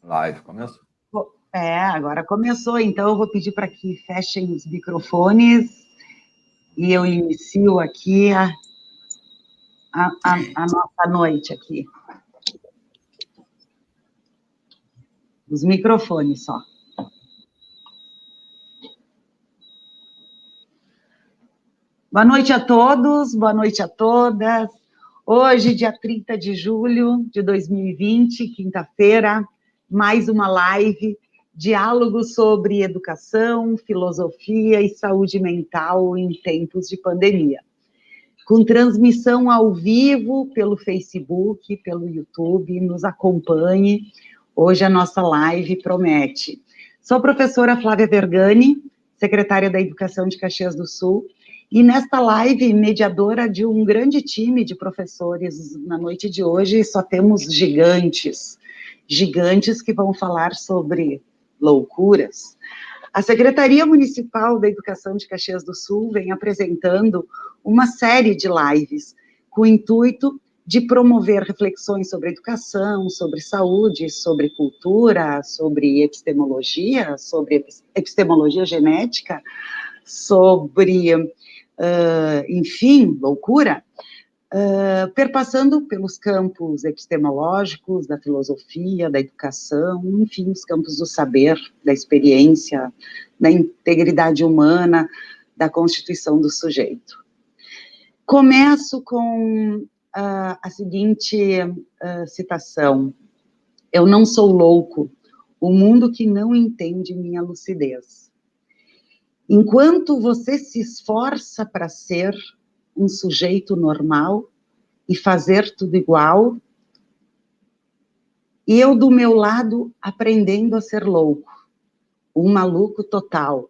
Live, começou? Agora começou, então eu vou pedir para que fechem os microfones e eu inicio aqui a nossa noite aqui. Os microfones só. Boa noite a todos, boa noite a todas. Hoje, dia 30 de julho de 2020, quinta-feira, mais uma live, diálogo sobre educação, filosofia e saúde mental em tempos de pandemia. Com transmissão ao vivo pelo Facebook, pelo YouTube, nos acompanhe. Hoje a nossa live promete. Sou a professora Flávia Vergani, secretária da Educação de Caxias do Sul, e nesta live, mediadora de um grande time de professores. Na noite de hoje, só temos gigantes que vão falar sobre loucuras. A Secretaria Municipal da Educação de Caxias do Sul vem apresentando uma série de lives com o intuito de promover reflexões sobre educação, sobre saúde, sobre cultura, sobre epistemologia genética, sobre, enfim, loucura, perpassando pelos campos epistemológicos, da filosofia, da educação, enfim, os campos do saber, da experiência, da integridade humana, da constituição do sujeito. Começo com a seguinte citação: eu não sou louco, o mundo que não entende minha lucidez. Enquanto você se esforça para ser um sujeito normal e fazer tudo igual, eu do meu lado aprendendo a ser louco, um maluco total,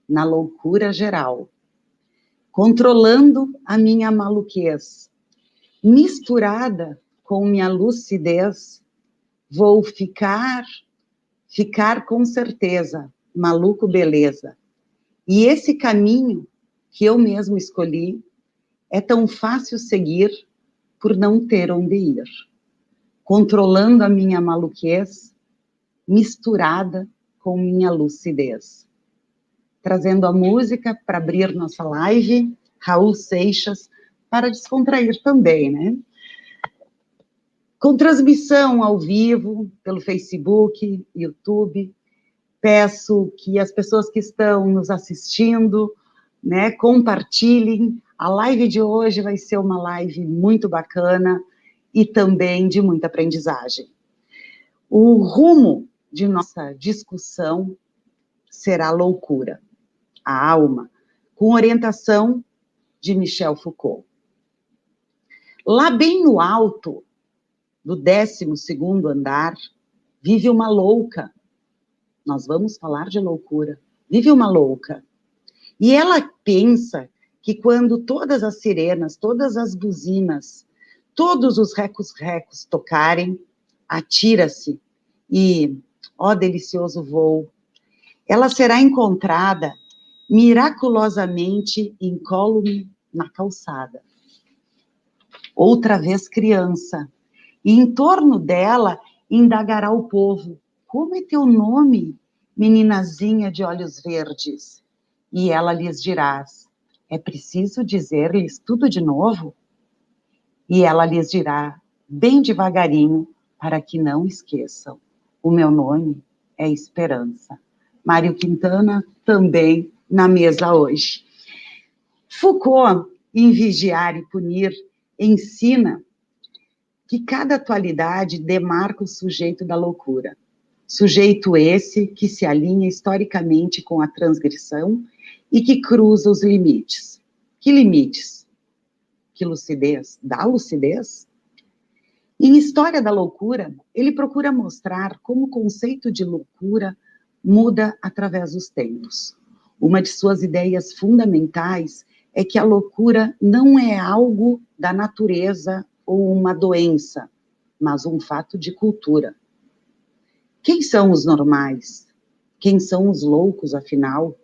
na loucura geral, controlando a minha maluquez, misturada com minha lucidez, vou ficar com certeza, maluco beleza. E esse caminho que eu mesmo escolhi é tão fácil seguir por não ter onde ir, controlando a minha maluquez, misturada com minha lucidez. Trazendo a música para abrir nossa live, Raul Seixas, para descontrair também, né? Com transmissão ao vivo, pelo Facebook, YouTube, peço que as pessoas que estão nos assistindo, né, compartilhem. A live de hoje vai ser uma live muito bacana e também de muita aprendizagem. O rumo de nossa discussão será loucura, a alma, com orientação de Michel Foucault. Lá bem no alto do 12º andar, vive uma louca. Nós vamos falar de loucura. Vive uma louca. E ela pensa que quando todas as sirenas, todas as buzinas, todos os recos-recos tocarem, atira-se e, ó delicioso voo, ela será encontrada miraculosamente incólume na calçada. Outra vez criança, e em torno dela indagará o povo: como é teu nome, meninazinha de olhos verdes? E ela lhes dirá: é preciso dizer-lhes tudo de novo? E ela lhes dirá, bem devagarinho, para que não esqueçam: o meu nome é Esperança. Mário Quintana, também na mesa hoje. Foucault, em Vigiar e Punir, ensina que cada atualidade demarca o sujeito da loucura. Sujeito esse que se alinha historicamente com a transgressão e que cruza os limites. Que limites? Que lucidez? Dá lucidez? Em História da Loucura, ele procura mostrar como o conceito de loucura muda através dos tempos. Uma de suas ideias fundamentais é que a loucura não é algo da natureza ou uma doença, mas um fato de cultura. Quem são os normais? Quem são os loucos, afinal?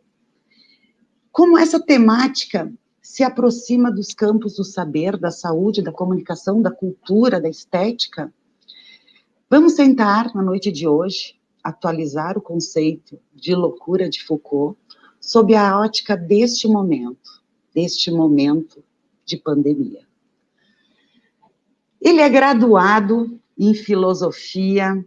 Como essa temática se aproxima dos campos do saber, da saúde, da comunicação, da cultura, da estética, Vamos tentar, na noite de hoje, atualizar o conceito de loucura de Foucault sob a ótica deste momento de pandemia. Ele é graduado em filosofia,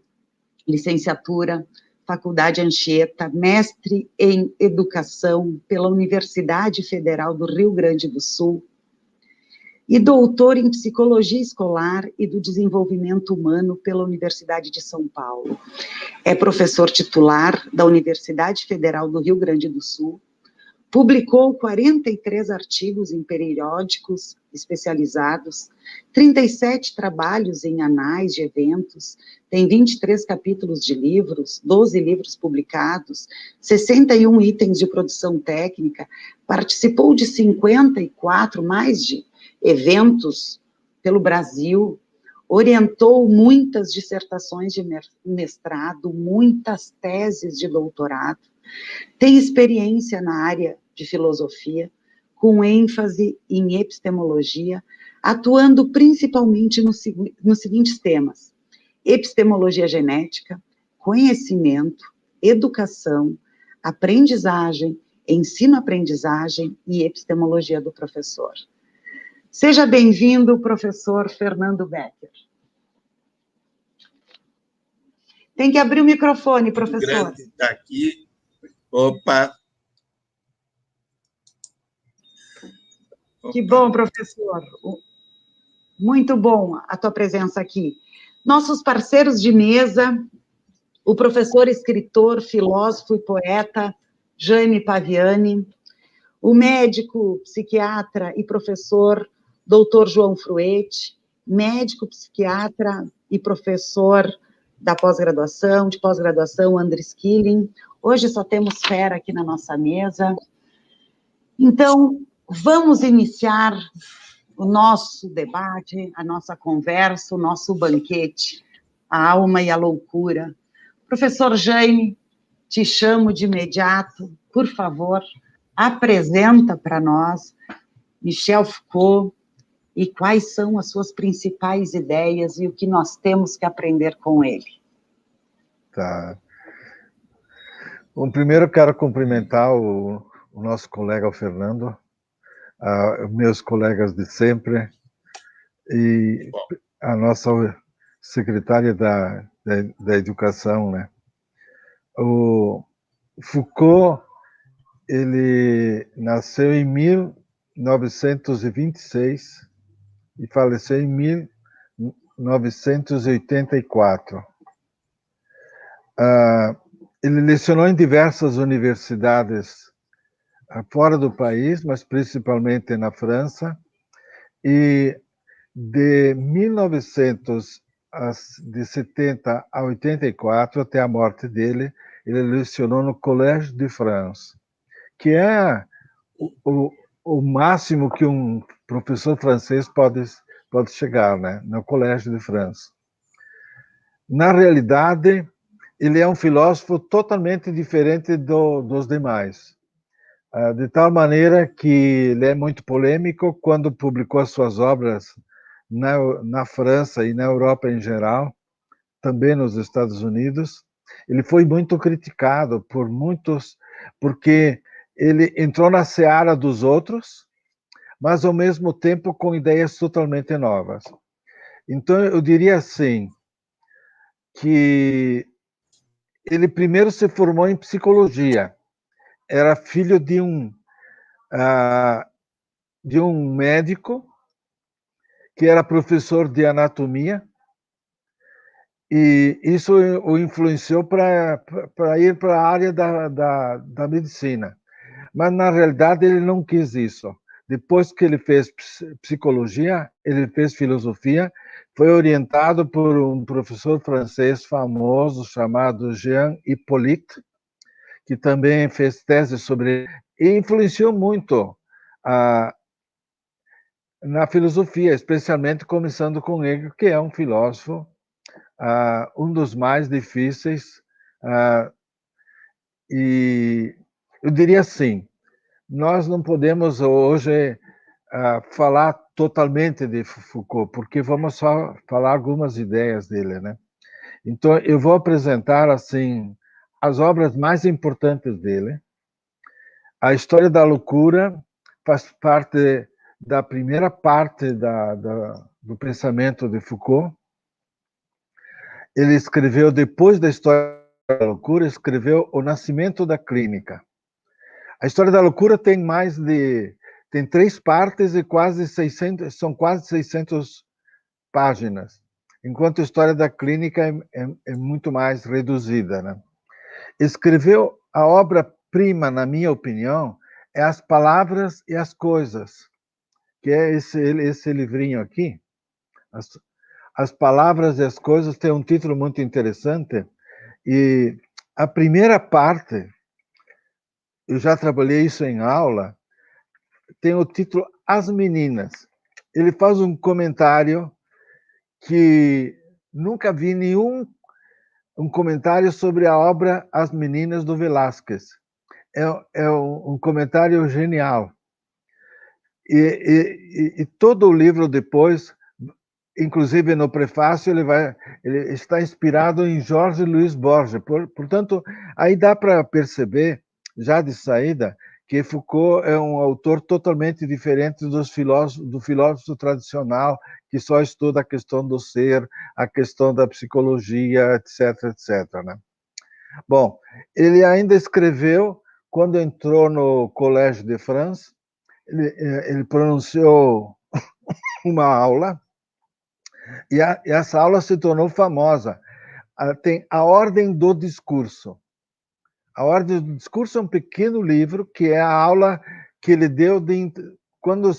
licenciatura, Faculdade Anchieta, mestre em educação pela Universidade Federal do Rio Grande do Sul e doutor em psicologia escolar e do desenvolvimento humano pela Universidade de São Paulo. É professor titular da Universidade Federal do Rio Grande do Sul, publicou 43 artigos em periódicos especializados, 37 trabalhos em anais de eventos, tem 23 capítulos de livros, 12 livros publicados, 61 itens de produção técnica, participou de 54, mais de eventos pelo Brasil, orientou muitas dissertações de mestrado, muitas teses de doutorado, tem experiência na área de filosofia, com ênfase em epistemologia, atuando principalmente nos seguintes temas: epistemologia genética, conhecimento, educação, aprendizagem, ensino-aprendizagem e epistemologia do professor. Seja bem-vindo, professor Fernando Becker. Tem que abrir o microfone, professor. Grande estar aqui. Opa! Que bom, professor. Muito bom a tua presença aqui. Nossos parceiros de mesa, o professor, escritor, filósofo e poeta Jaime Paviani, o médico, psiquiatra e professor Dr. João Fruetti, médico, psiquiatra e professor da pós-graduação, de pós-graduação, Andres Killing. Hoje só temos fera aqui na nossa mesa. Então, vamos iniciar o nosso debate, a nossa conversa, o nosso banquete, a alma e a loucura. Professor Jaime, te chamo de imediato, por favor, apresenta para nós Michel Foucault e quais são as suas principais ideias e o que nós temos que aprender com ele. Tá. Bom, primeiro eu quero cumprimentar o nosso colega, o Fernando, meus colegas de sempre, e a nossa secretária da Educação, né? O Foucault, ele nasceu em 1926 e faleceu em 1984. Ele lecionou em diversas universidades fora do país, mas principalmente na França, e de 1970 a 84, até a morte dele, ele lecionou no Collège de France, que é o máximo que um professor francês pode chegar, né? No Collège de France. Na realidade, ele é um filósofo totalmente diferente dos demais. De tal maneira que ele é muito polêmico quando publicou as suas obras na França e na Europa em geral, também nos Estados Unidos. Ele foi muito criticado por muitos, porque ele entrou na seara dos outros, mas ao mesmo tempo com ideias totalmente novas. Então, eu diria assim, que ele primeiro se formou em psicologia, era filho de um médico que era professor de anatomia, e isso o influenciou para ir para a área da medicina. Mas, na realidade, ele não quis isso. Depois que ele fez psicologia, ele fez filosofia, foi orientado por um professor francês famoso chamado Jean Hippolyte, que também fez tese sobre... e influenciou muito na filosofia, especialmente começando com Hegel, que é um filósofo, um dos mais difíceis, e eu diria assim, nós não podemos hoje falar totalmente de Foucault, porque vamos só falar algumas ideias dele, né? Então, eu vou apresentar, assim, as obras mais importantes dele. A História da Loucura faz parte da primeira parte do pensamento de Foucault. Ele escreveu, depois da História da Loucura, escreveu O Nascimento da Clínica. A História da Loucura tem tem 3 partes e são quase 600 páginas, enquanto a História da Clínica é muito mais reduzida, né? Escreveu a obra-prima, na minha opinião, é As Palavras e as Coisas, que é esse livrinho aqui. As Palavras e as Coisas tem um título muito interessante, e a primeira parte, eu já trabalhei isso em aula, tem o título As Meninas. Ele faz um comentário que nunca vi um comentário sobre a obra As Meninas do Velázquez. É um comentário genial. E todo o livro depois, inclusive no prefácio, ele está inspirado em Jorge Luis Borges. Portanto, aí dá para perceber, já de saída, que Foucault é um autor totalmente diferente do filósofo tradicional, que só estuda a questão do ser, a questão da psicologia, etc, etc, né? Bom, ele ainda escreveu, quando entrou no Collège de France, ele pronunciou uma aula, e essa aula se tornou famosa. Tem A Ordem do Discurso. A Ordem do Discurso é um pequeno livro que é a aula que ele deu quando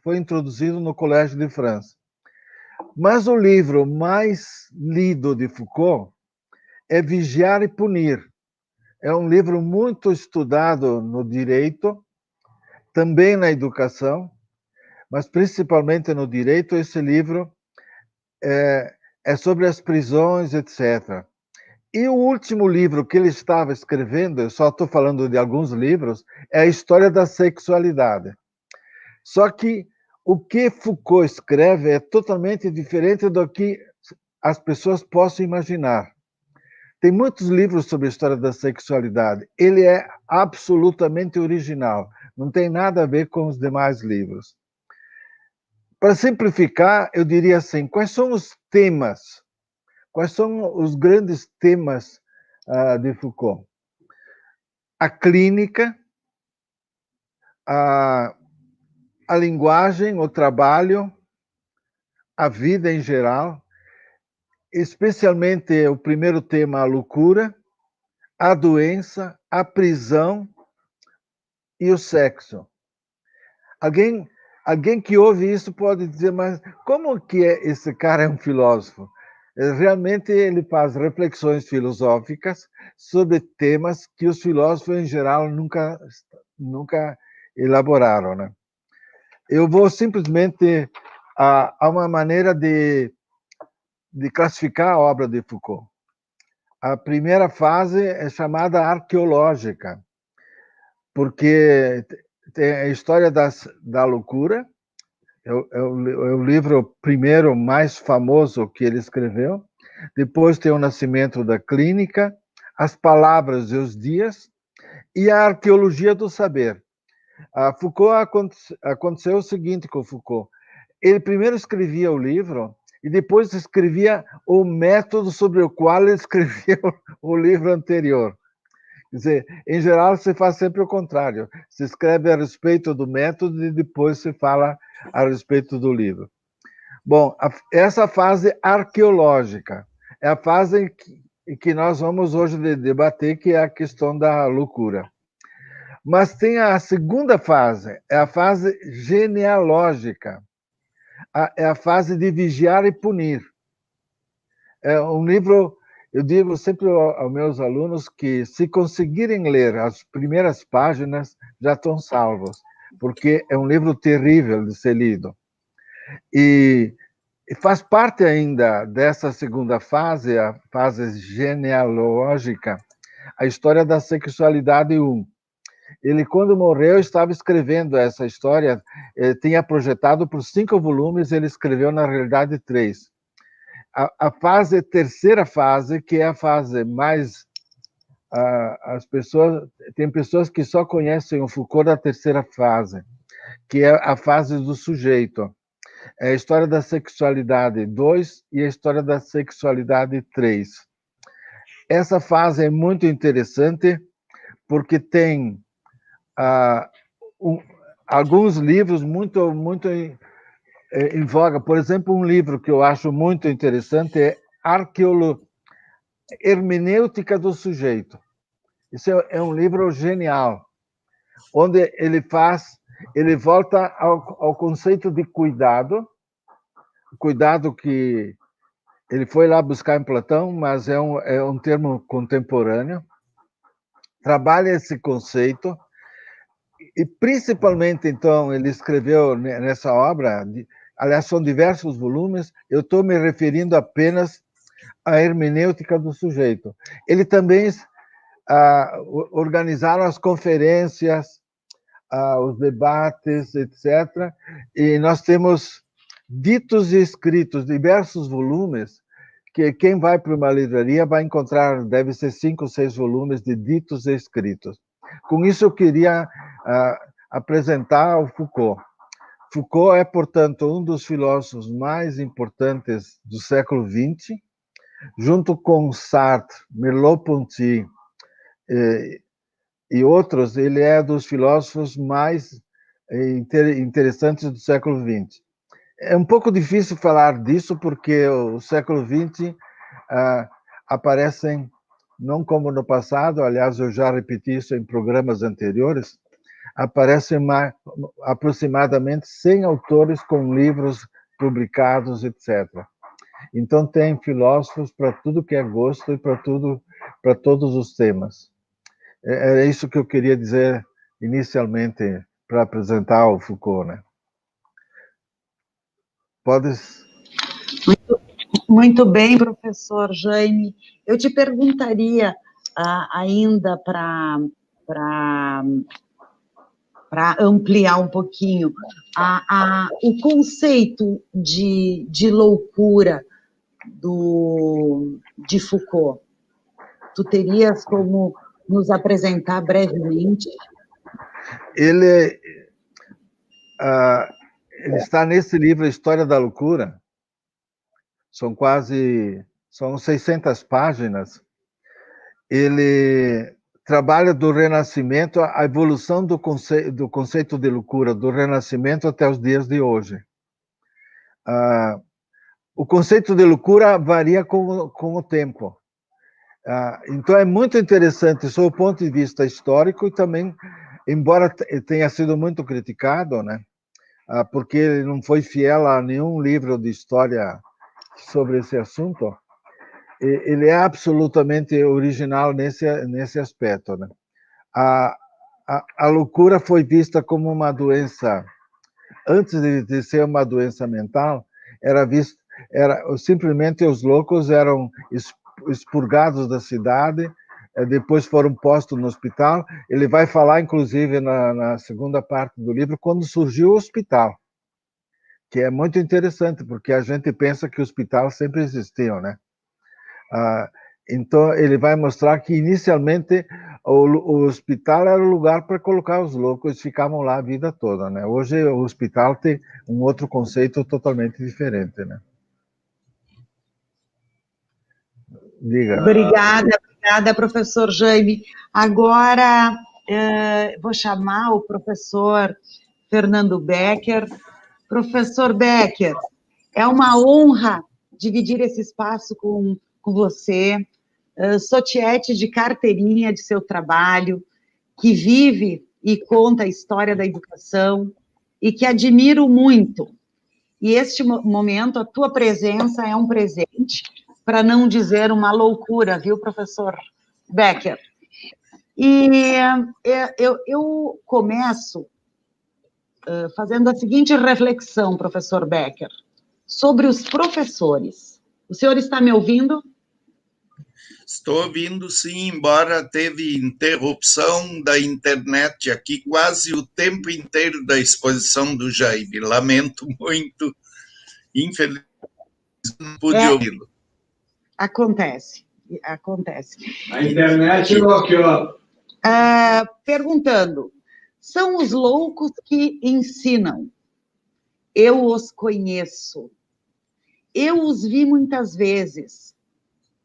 foi introduzido no Collège de France. Mas o livro mais lido de Foucault é Vigiar e Punir. É um livro muito estudado no direito, também na educação, mas principalmente no direito. Esse livro é sobre as prisões, etc. E o último livro que ele estava escrevendo, eu só estou falando de alguns livros, é a História da Sexualidade. Só que o que Foucault escreve é totalmente diferente do que as pessoas possam imaginar. Tem muitos livros sobre a história da sexualidade. Ele é absolutamente original. Não tem nada a ver com os demais livros. Para simplificar, eu diria assim, quais são os temas? Quais são os grandes temas de Foucault? A clínica, a linguagem, o trabalho, a vida em geral, especialmente o primeiro tema, a loucura, a doença, a prisão e o sexo. Alguém que ouve isso pode dizer, mas como que esse cara é um filósofo? Realmente ele faz reflexões filosóficas sobre temas que os filósofos em geral nunca elaboraram, né? Eu vou simplesmente a uma maneira de classificar a obra de Foucault. A primeira fase é chamada arqueológica, porque tem a história da loucura, é o livro primeiro mais famoso que ele escreveu. Depois tem o Nascimento da Clínica, As Palavras e os Dias, e a Arqueologia do Saber. Foucault aconteceu o seguinte com Foucault. Ele primeiro escrevia o livro e depois escrevia o método sobre o qual ele escrevia o livro anterior. Quer dizer, em geral, se faz sempre o contrário. Se escreve a respeito do método e depois se fala a respeito do livro. Bom, essa fase arqueológica é a fase em que nós vamos hoje debater, que é a questão da loucura. Mas tem a segunda fase, é a fase genealógica. É a fase de vigiar e punir. É um livro, eu digo sempre aos meus alunos que, se conseguirem ler as primeiras páginas, já estão salvos, porque é um livro terrível de ser lido. E faz parte ainda dessa segunda fase, a fase genealógica, a história da sexualidade 1. Ele, quando morreu, estava escrevendo essa história, tinha projetado por 5 volumes, ele escreveu, na realidade, 3. a terceira fase, que é a fase mais... tem pessoas que só conhecem o Foucault da terceira fase, que é a fase do sujeito. É a história da sexualidade 2 e a história da sexualidade 3. Essa fase é muito interessante porque tem alguns livros muito em voga. Por exemplo, um livro que eu acho muito interessante é Hermenêutica do Sujeito. Isso é um livro genial, onde ele volta ao conceito de cuidado que ele foi lá buscar em Platão, mas é um termo contemporâneo. Trabalha esse conceito e, principalmente, então, ele escreveu nessa obra, aliás, são diversos volumes, eu estou me referindo apenas à hermenêutica do sujeito. Ele também organizaram as conferências, os debates, etc. E nós temos ditos e escritos, diversos volumes, que quem vai para uma livraria vai encontrar, deve ser 5 ou 6 volumes de ditos e escritos. Com isso, eu queria apresentar o Foucault. Foucault é, portanto, um dos filósofos mais importantes do século XX, junto com Sartre, Merleau-Ponty e outros, ele é dos filósofos mais interessantes do século XX. É um pouco difícil falar disso, porque o século XX aparecem, não como no passado, aliás, eu já repeti isso em programas anteriores, aparecem aproximadamente 100 autores com livros publicados, etc. Então, tem filósofos para tudo que é gosto e para todos os temas. É isso que eu queria dizer inicialmente para apresentar o Foucault, né? Podes... Muito bem, professor Jaime. Eu te perguntaria ainda para ampliar um pouquinho o conceito de loucura de Foucault. Tu terias como nos apresentar brevemente? Ele está nesse livro, História da Loucura. São 600 páginas. Ele trabalha do Renascimento, a evolução do conceito de loucura, do Renascimento até os dias de hoje. O conceito de loucura varia com o tempo. Então, é muito interessante, sob o ponto de vista histórico, e também, embora tenha sido muito criticado, né, porque ele não foi fiel a nenhum livro de história sobre esse assunto, ele é absolutamente original nesse aspecto, né? A loucura foi vista como uma doença, antes de ser uma doença mental, simplesmente os loucos eram expurgados da cidade, depois foram postos no hospital. Ele vai falar, inclusive, na segunda parte do livro, quando surgiu o hospital, que é muito interessante, porque a gente pensa que o hospital sempre existiu, né? Então, ele vai mostrar que, inicialmente, o hospital era o lugar para colocar os loucos, ficavam lá a vida toda, né? Hoje, o hospital tem um outro conceito totalmente diferente, né? Diga. Obrigada, professor Jaime. Agora, vou chamar o professor Fernando Becker. Professor Becker, é uma honra dividir esse espaço com você. Sou tiete de carteirinha de seu trabalho, que vive e conta a história da educação e que admiro muito. E este momento, a tua presença é um presente, para não dizer uma loucura, viu, professor Becker? E eu começo fazendo a seguinte reflexão, professor Becker, sobre os professores. O senhor está me ouvindo? Estou ouvindo, sim, embora teve interrupção da internet aqui quase o tempo inteiro da exposição do Jaime. Lamento muito, infelizmente não pude ouvi-lo. Acontece, acontece. A internet bloqueou. Perguntando, são os loucos que ensinam. Eu os conheço. Eu os vi muitas vezes.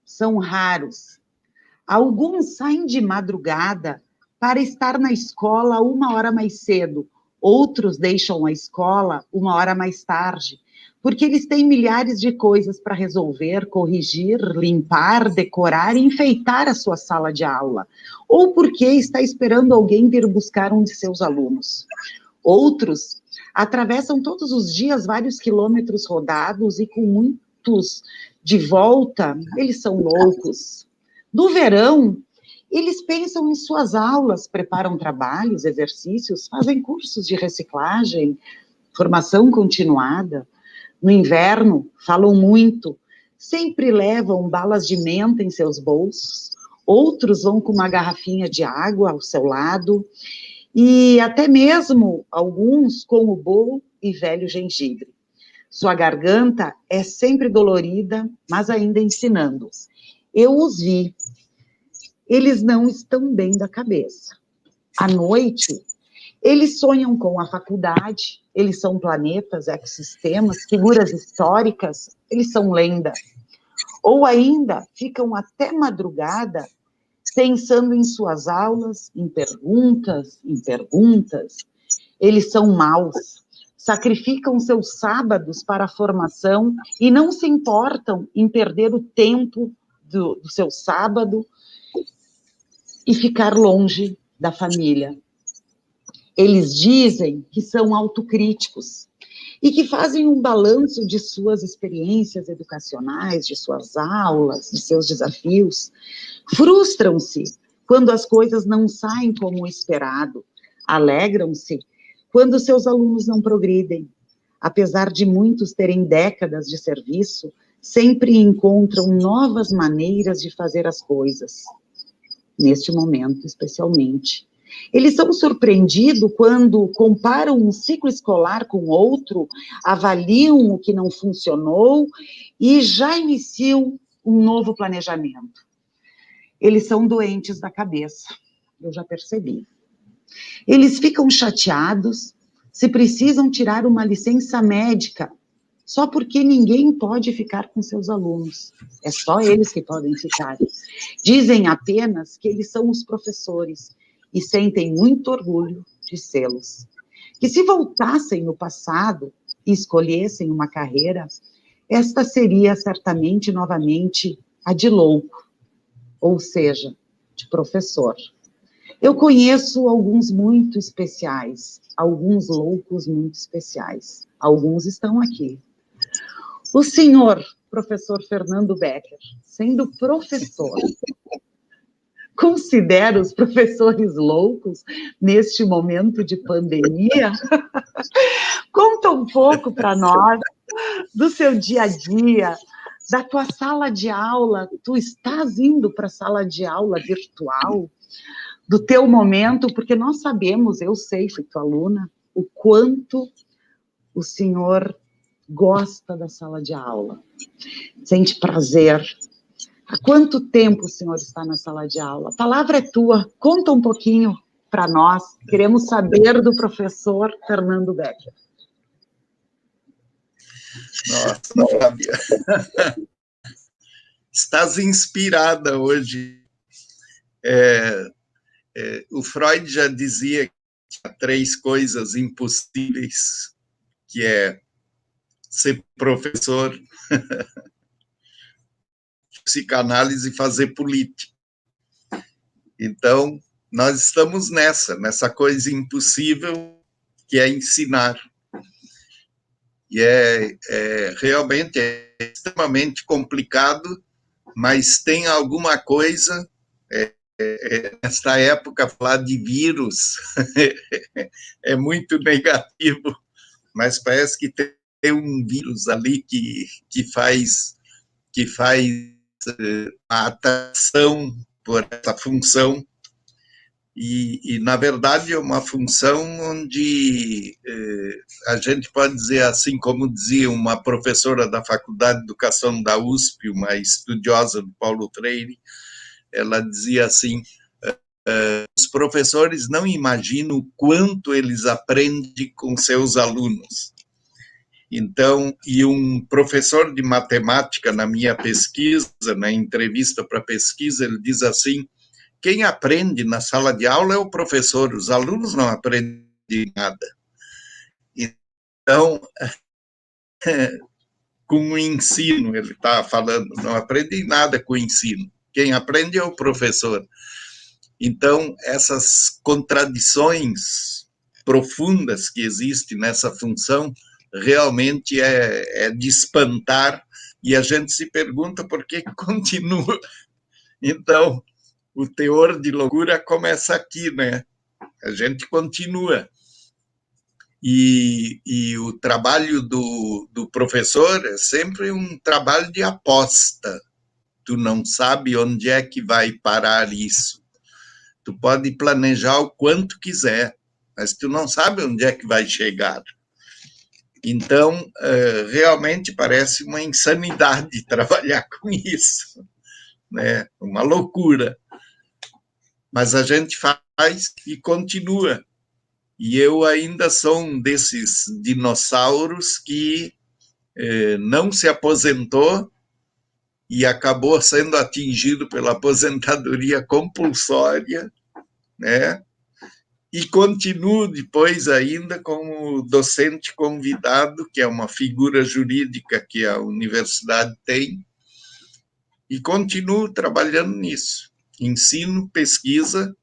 São raros. Alguns saem de madrugada para estar na escola 1 hora mais cedo. Outros deixam a escola 1 hora mais tarde, porque eles têm milhares de coisas para resolver, corrigir, limpar, decorar e enfeitar a sua sala de aula. Ou porque está esperando alguém vir buscar um de seus alunos. Outros atravessam todos os dias vários quilômetros rodados e com muitos de volta, eles são loucos. No verão, eles pensam em suas aulas, preparam trabalhos, exercícios, fazem cursos de reciclagem, formação continuada. No inverno, falam muito, sempre levam balas de menta em seus bolsos, outros vão com uma garrafinha de água ao seu lado, e até mesmo alguns com o bom e velho gengibre. Sua garganta é sempre dolorida, mas ainda ensinando. Eu os vi. Eles não estão bem da cabeça. À noite, eles sonham com a faculdade, eles são planetas, ecossistemas, figuras históricas, eles são lenda. Ou ainda ficam até madrugada pensando em suas aulas, em perguntas. Eles são maus, sacrificam seus sábados para a formação e não se importam em perder o tempo do seu sábado e ficar longe da família. Eles dizem que são autocríticos e que fazem um balanço de suas experiências educacionais, de suas aulas, de seus desafios. Frustram-se quando as coisas não saem como esperado. Alegram-se quando seus alunos não progridem. Apesar de muitos terem décadas de serviço, sempre encontram novas maneiras de fazer as coisas. Neste momento, especialmente. Eles são surpreendidos quando comparam um ciclo escolar com outro, avaliam o que não funcionou e já iniciam um novo planejamento. Eles são doentes da cabeça, eu já percebi. Eles ficam chateados se precisam tirar uma licença médica, só porque ninguém pode ficar com seus alunos. É só eles que podem ficar. Dizem apenas que eles são os professores e sentem muito orgulho de sê-los. Que se voltassem no passado e escolhessem uma carreira, esta seria certamente novamente a de louco, ou seja, de professor. Eu conheço alguns muito especiais, alguns loucos muito especiais. Alguns estão aqui. O senhor, professor Fernando Becker, sendo professor, considera os professores loucos neste momento de pandemia? Conta um pouco para nós do seu dia a dia, da tua sala de aula. Tu estás indo para a sala de aula virtual? Do teu momento, porque nós sabemos, eu sei, fui tua aluna, o quanto o senhor gosta da sala de aula, sente prazer. Há quanto tempo o senhor está na sala de aula? A palavra é tua, conta um pouquinho para nós, queremos saber do professor Fernando Becker. Nossa, Fábia, estás inspirada hoje. O Freud já dizia que há 3 coisas impossíveis, que é ser professor, psicanálise e fazer política. Então, nós estamos nessa coisa impossível que é ensinar. E realmente extremamente complicado, mas tem alguma coisa, nesta época, falar de vírus é muito negativo, mas parece que tem um vírus ali que faz a atração por essa função, na verdade, é uma função onde a gente pode dizer assim, como dizia uma professora da Faculdade de Educação da USP, uma estudiosa do Paulo Freire, ela dizia assim, os professores não imaginam o quanto eles aprendem com seus alunos. Então, e um professor de matemática na minha pesquisa, na entrevista para pesquisa, ele diz assim, quem aprende na sala de aula é o professor, os alunos não aprendem nada. Então, com o ensino, ele está falando, não aprendem nada com o ensino. Quem aprende é o professor. Então, essas contradições profundas que existem nessa função, realmente é de espantar, e a gente se pergunta por que continua. Então, o teor de loucura começa aqui, né? A gente continua. E o trabalho do professor é sempre um trabalho de aposta. Tu não sabe onde é que vai parar isso. Tu pode planejar o quanto quiser, mas tu não sabe onde é que vai chegar. Então, realmente parece uma insanidade trabalhar com isso, né? Uma loucura. Mas a gente faz e continua. E eu ainda sou um desses dinossauros que não se aposentou e acabou sendo atingido pela aposentadoria compulsória, né? E continuo depois ainda como docente convidado, que é uma figura jurídica que a universidade tem, e continuo trabalhando nisso. Ensino, pesquisa,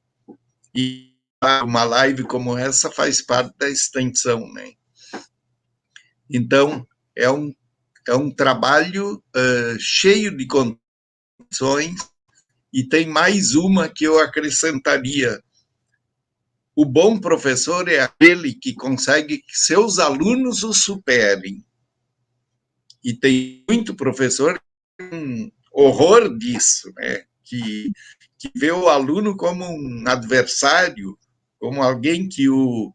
e uma live como essa faz parte da extensão, né? Então, é um trabalho cheio de condições, e tem mais uma que eu acrescentaria. O bom professor é aquele que consegue que seus alunos o superem. E tem muito professor que tem um horror disso, né? Que vê o aluno como um adversário, como alguém que o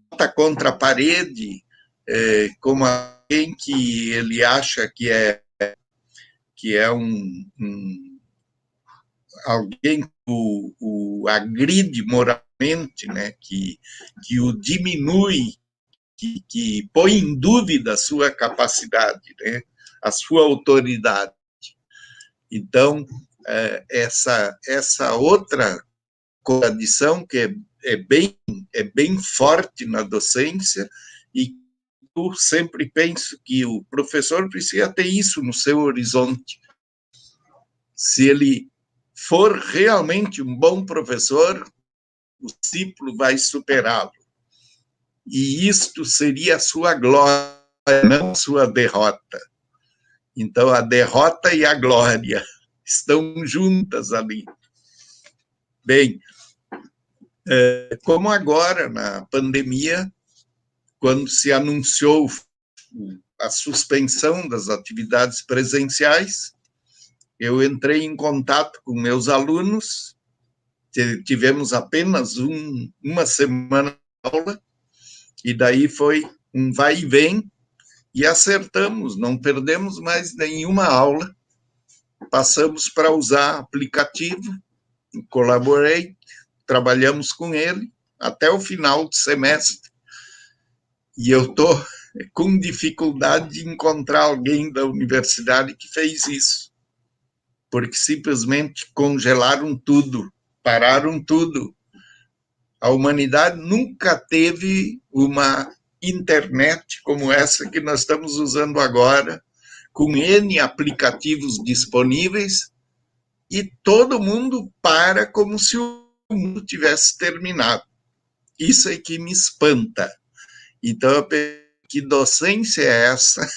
bota contra a parede, como alguém que ele acha que é alguém que o agride moralmente, né? que o diminui, que põe em dúvida a sua capacidade, né? A sua autoridade. Então, essa outra contradição que é bem forte na docência, e eu sempre penso que o professor precisa ter isso no seu horizonte. Se ele for realmente um bom professor, o discípulo vai superá-lo. E isto seria a sua glória, não a sua derrota. Então, a derrota e a glória estão juntas ali. Bem, como agora, na pandemia, quando se anunciou a suspensão das atividades presenciais, eu entrei em contato com meus alunos, tivemos apenas uma semana de aula, e daí foi um vai e vem, e acertamos, não perdemos mais nenhuma aula, passamos para usar aplicativo, colaborei, trabalhamos com ele até o final do semestre, e eu estou com dificuldade de encontrar alguém da universidade que fez isso, porque simplesmente congelaram tudo, pararam tudo. A humanidade nunca teve uma internet como essa que nós estamos usando agora, com N aplicativos disponíveis, e todo mundo para como se o mundo tivesse terminado. Isso é que me espanta. Então, eu penso, que docência é essa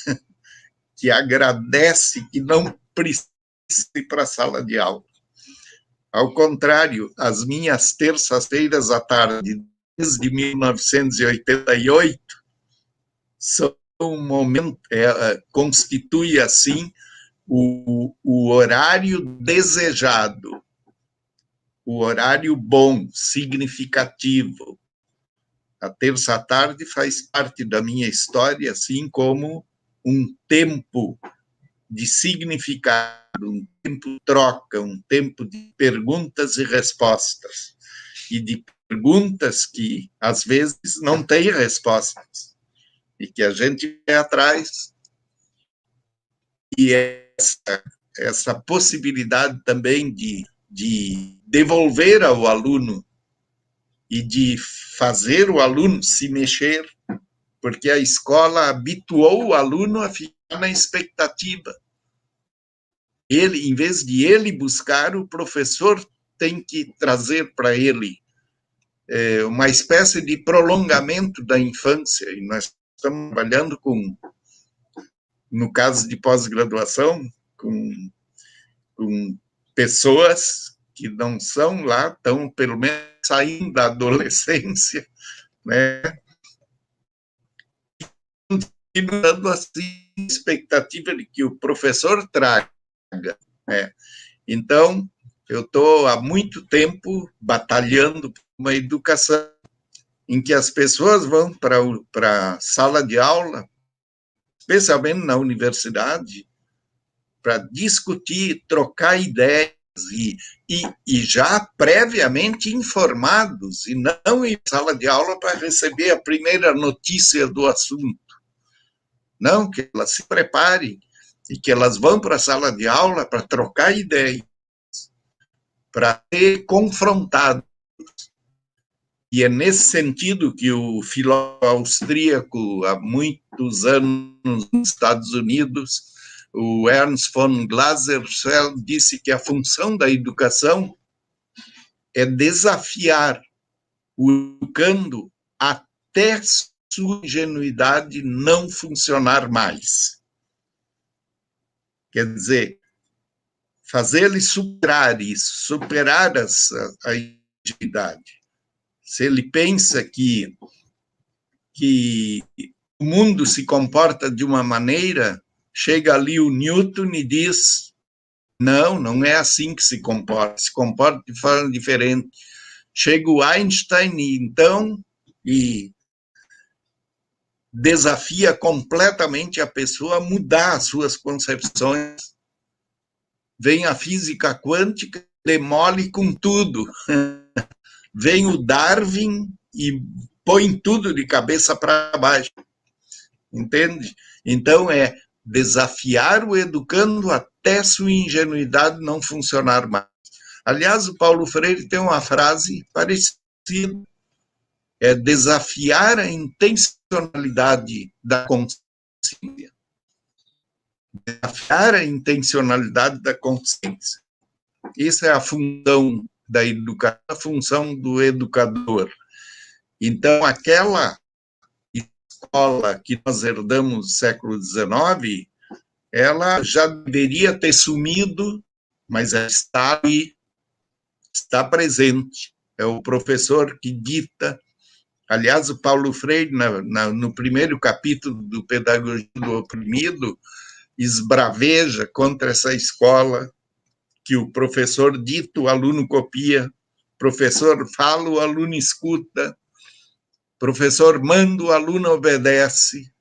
que agradece que não precise ir para a sala de aula? Ao contrário, as minhas terças-feiras à tarde, desde 1988, são um momento, constitui, assim, o horário desejado o horário bom, significativo. A terça à tarde faz parte da minha história, assim como um tempo de significado, um tempo de troca, um tempo de perguntas e respostas. E de perguntas que, às vezes, não têm respostas. E que a gente vai atrás. E essa possibilidade também de devolver ao aluno e de fazer o aluno se mexer, porque a escola habituou o aluno a ficar na expectativa. Ele, em vez de ele buscar, o professor tem que trazer para ele uma espécie de prolongamento da infância. E nós estamos trabalhando com, no caso de pós-graduação, com pessoas que não são lá, estão pelo menos saindo da adolescência, né? Continuando assim, expectativa de que o professor traga, né? Então, eu estou há muito tempo batalhando por uma educação em que as pessoas vão para a sala de aula, especialmente na universidade, para discutir, trocar ideias e já previamente informados, e não em sala de aula para receber a primeira notícia do assunto. Não, que elas se preparem e que elas vão para a sala de aula para trocar ideias, para ser confrontados. E é nesse sentido que o filósofo austríaco, há muitos anos nos Estados Unidos, o Ernst von Glaserfeld, disse que a função da educação é desafiar o educando até sua ingenuidade não funcionar mais. Quer dizer, fazer ele superar isso, superar a ingenuidade. Se ele pensa que o mundo se comporta de uma maneira, chega ali o Newton e diz, não é assim que se comporta de forma diferente. Chega o Einstein, então, e desafia completamente a pessoa a mudar as suas concepções. Vem a física quântica, demole com tudo. Vem o Darwin e põe tudo de cabeça para baixo. Entende? Então, é desafiar o educando até sua ingenuidade não funcionar mais. Aliás, o Paulo Freire tem uma frase parecida, é desafiar a intencionalidade da consciência. Desafiar a intencionalidade da consciência. Essa é a função da educação, a função do educador. Então, aquela escola que nós herdamos no século XIX, ela já deveria ter sumido, mas ela está ali, está presente. É o professor que dita. Aliás, o Paulo Freire, no primeiro capítulo do Pedagogia do Oprimido, esbraveja contra essa escola que o professor dita, o aluno copia, professor fala, o aluno escuta, professor manda, o aluno obedece.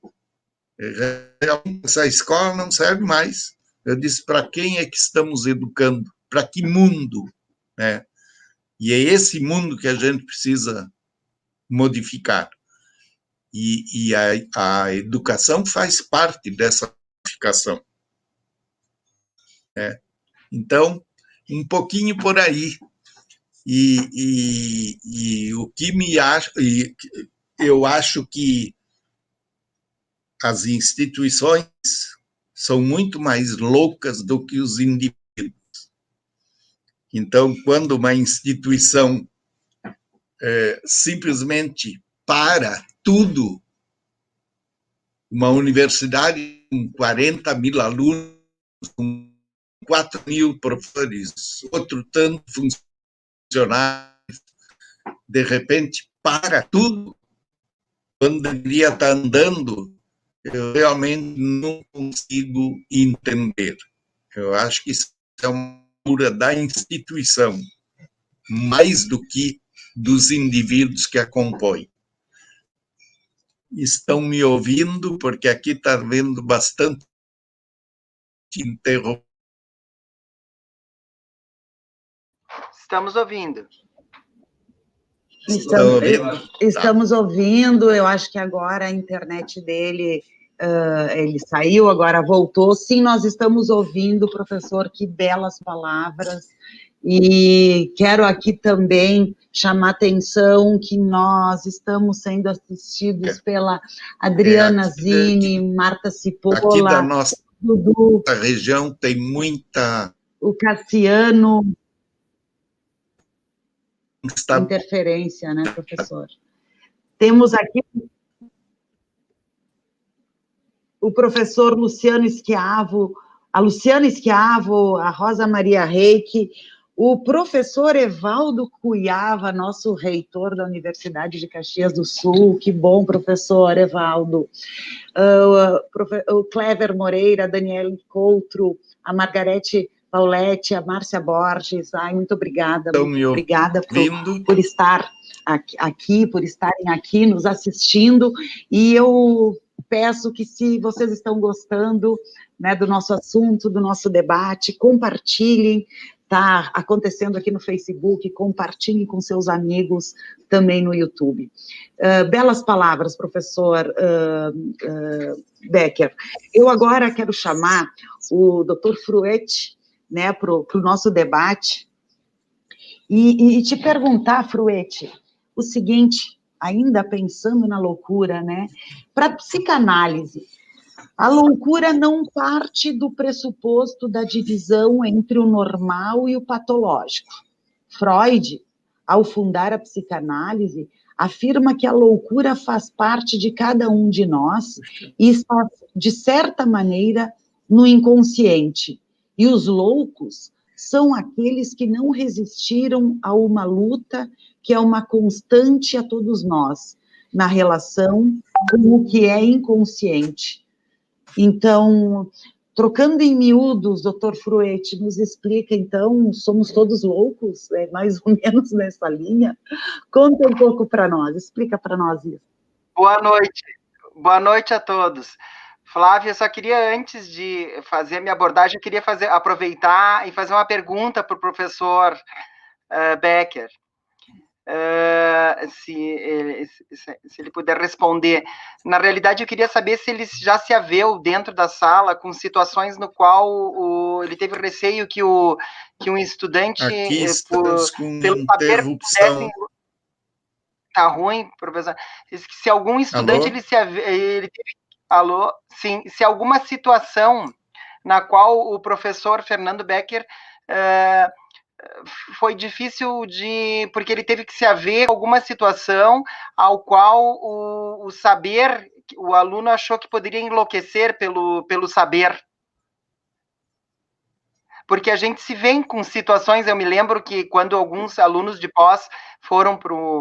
Essa escola não serve mais. Eu disse, para quem é que estamos educando? Para que mundo? Né? E é esse mundo que a gente precisa modificar. E a educação faz parte dessa modificação. Então, um pouquinho por aí. E o que eu acho que as instituições são muito mais loucas do que os indivíduos. Então, quando uma instituição simplesmente para tudo, uma universidade com 40 mil alunos, com 4 mil professores, outro tanto funcionários, de repente para tudo, quando deveria estar andando, eu realmente não consigo entender. Eu acho que isso é uma cura da instituição. mais do que dos indivíduos que a compõem. Estão me ouvindo, porque aqui está havendo bastante interrupção. Estamos ouvindo. Estamos ouvindo, eu acho que agora a internet dele, ele saiu, agora voltou. Sim, nós estamos ouvindo, professor, que belas palavras. E quero aqui também chamar atenção que nós estamos sendo assistidos pela Adriana Zini, Marta Cipolla, aqui da nossa Dudu, região tem muita... O Cassiano... Interferência, né, professor? Temos aqui o professor Luciano Schiavo, a Luciana Schiavo, a Rosa Maria Reiki, o professor Evaldo Cuiava, nosso reitor da Universidade de Caxias do Sul. Que bom, professor Evaldo. O Clever Moreira, a Daniele Coutro, a Margarete Paulette, a Márcia Borges. Ai, muito obrigada, muito obrigada por estar aqui, por estarem aqui nos assistindo, e eu peço que, se vocês estão gostando, né, do nosso assunto, do nosso debate, compartilhem. Está acontecendo aqui no Facebook, compartilhem com seus amigos também no YouTube. Belas palavras, professor Becker. Eu agora quero chamar o Dr. Fruet, né, para o nosso debate, e te perguntar, Fruet, o seguinte, ainda pensando na loucura, né, para a psicanálise, a loucura não parte do pressuposto da divisão entre o normal e o patológico. Freud, ao fundar a psicanálise, afirma que a loucura faz parte de cada um de nós e está, de certa maneira, no inconsciente. E os loucos são aqueles que não resistiram a uma luta que é uma constante a todos nós, na relação com o que é inconsciente. Então, trocando em miúdos, doutor Fruet, nos explica, então, somos todos loucos? É mais ou menos nessa linha? Conta um pouco para nós, explica para nós isso. Boa noite a todos. Flávia, eu só queria, antes de fazer a minha abordagem, eu queria aproveitar e fazer uma pergunta para o professor Becker. Se ele puder responder. Na realidade, eu queria saber se ele já se haveu dentro da sala com situações no qual ele teve receio que um estudante... Aqui estamos com interrupção. Tá ruim, professor? Se algum estudante... Ele teve... Alô? Sim. Se alguma situação na qual o professor Fernando Becker... foi difícil porque ele teve que se haver alguma situação ao qual o saber, o aluno achou que poderia enlouquecer pelo saber. Porque a gente se vê com situações, eu me lembro que quando alguns alunos de pós foram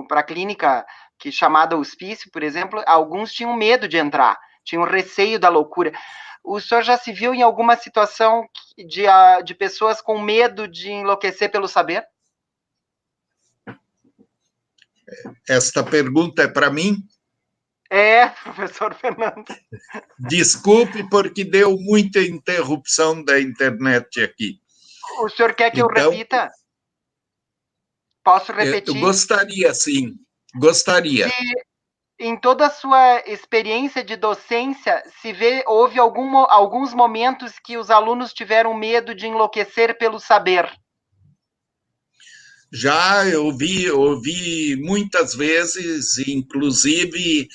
para a clínica chamada hospício, por exemplo, alguns tinham medo de entrar, tinham receio da loucura. O senhor já se viu em alguma situação de pessoas com medo de enlouquecer pelo saber? Esta pergunta é para mim? É, professor Fernando. Desculpe, porque deu muita interrupção da internet aqui. O senhor quer que eu repita? Posso repetir? Eu gostaria, sim. Gostaria. Em toda a sua experiência de docência, houve alguns momentos que os alunos tiveram medo de enlouquecer pelo saber? Já ouvi muitas vezes, inclusive